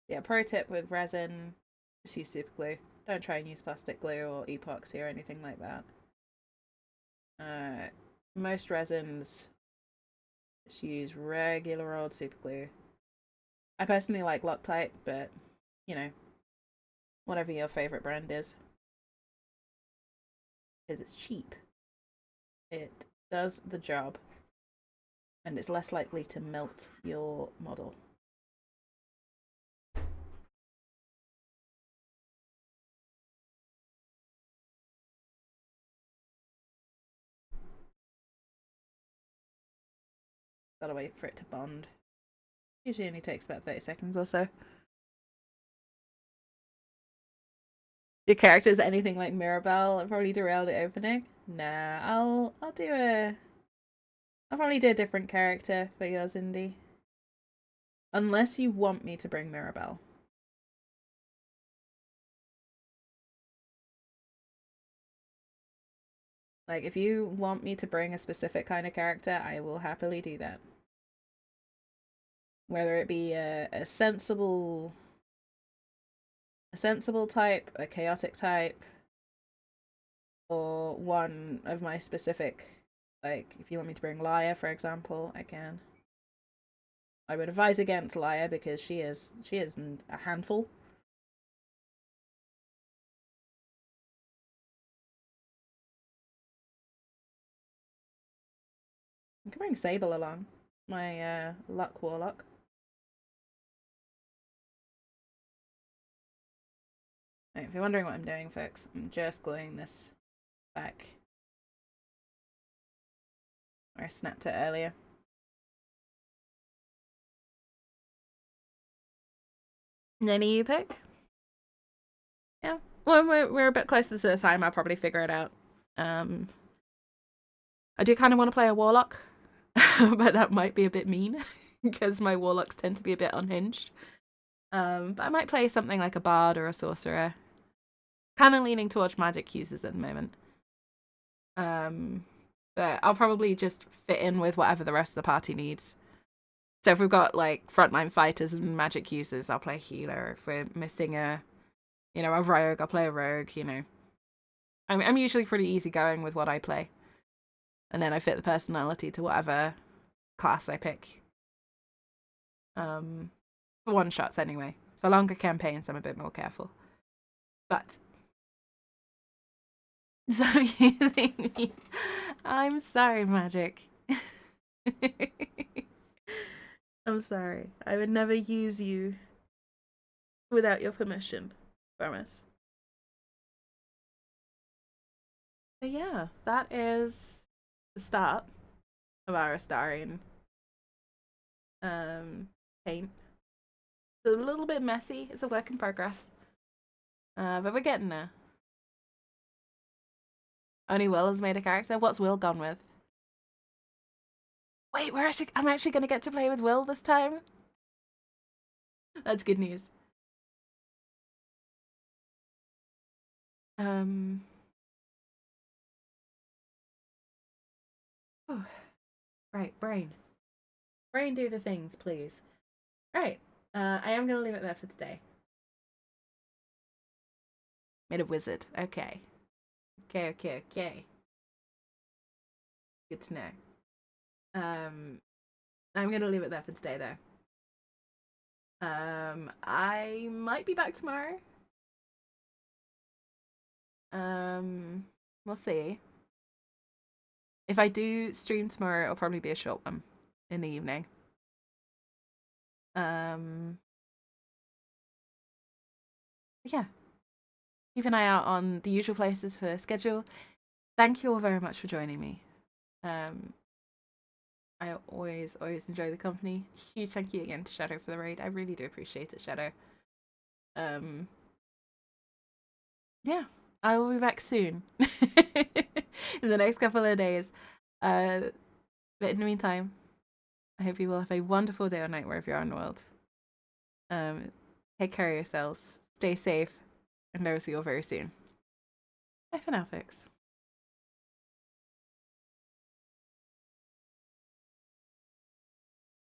Yeah, pro tip with resin, just use super glue. Don't try and use plastic glue or epoxy or anything like that. Most resins just use regular old super glue. I personally like Loctite, but you know, whatever your favorite brand is, because it's cheap. It does the job, and it's less likely to melt your model. Gotta wait for it to bond. Usually only takes about 30 seconds or so. Your character's anything like Mirabelle, I'll probably derail the opening. Nah, I'll probably do a different character for yours, Indy. Unless you want me to bring Mirabelle. Like, if you want me to bring a specific kind of character, I will happily do that. Whether it be a sensible type, a chaotic type, or one of my specific, like, if you want me to bring Laia, for example, I can. I would advise against Laia because she is a handful. I can bring Sable along, my luck warlock. Right, if you're wondering what I'm doing, folks, I'm just gluing this back where I snapped it earlier. Any you pick? Yeah. Well, we're a bit closer to the time. I'll probably figure it out. I do kind of want to play a warlock, but that might be a bit mean because my warlocks tend to be a bit unhinged. But I might play something like a bard or a sorcerer. Kind of leaning towards magic users at the moment. But I'll probably just fit in with whatever the rest of the party needs. So if we've got like frontline fighters and magic users, I'll play healer. If we're missing a rogue, I'll play a rogue. I'm usually pretty easygoing with what I play, and then I fit the personality to whatever class I pick. For one shots anyway. For longer campaigns, I'm a bit more careful. But so using me, I'm sorry, magic. I'm sorry. I would never use you without your permission. Promise. But yeah, that is the start of our Astarion paint. It's a little bit messy. It's a work in progress. But we're getting there. Only Will has made a character. What's Will gone with? Wait, I'm actually gonna get to play with Will this time. That's good news. Oh. Right, brain. Brain, do the things, please. Right. I am gonna leave it there for today. Made a wizard. Okay. Okay. Good to know. I'm gonna leave it there for today though. I might be back tomorrow. We'll see. If I do stream tomorrow, it'll probably be a short one in the evening. Yeah. Keep an eye out on the usual places for schedule. Thank you all very much for joining me. I always enjoy the company. Huge thank you again to Shadow for the raid. I really do appreciate it, Shadow. Yeah, I will be back soon. In the next couple of days. But in the meantime, I hope you will have a wonderful day or night wherever you are in the world. Take care of yourselves. Stay safe. And I will see you all very soon. Bye for now, folks.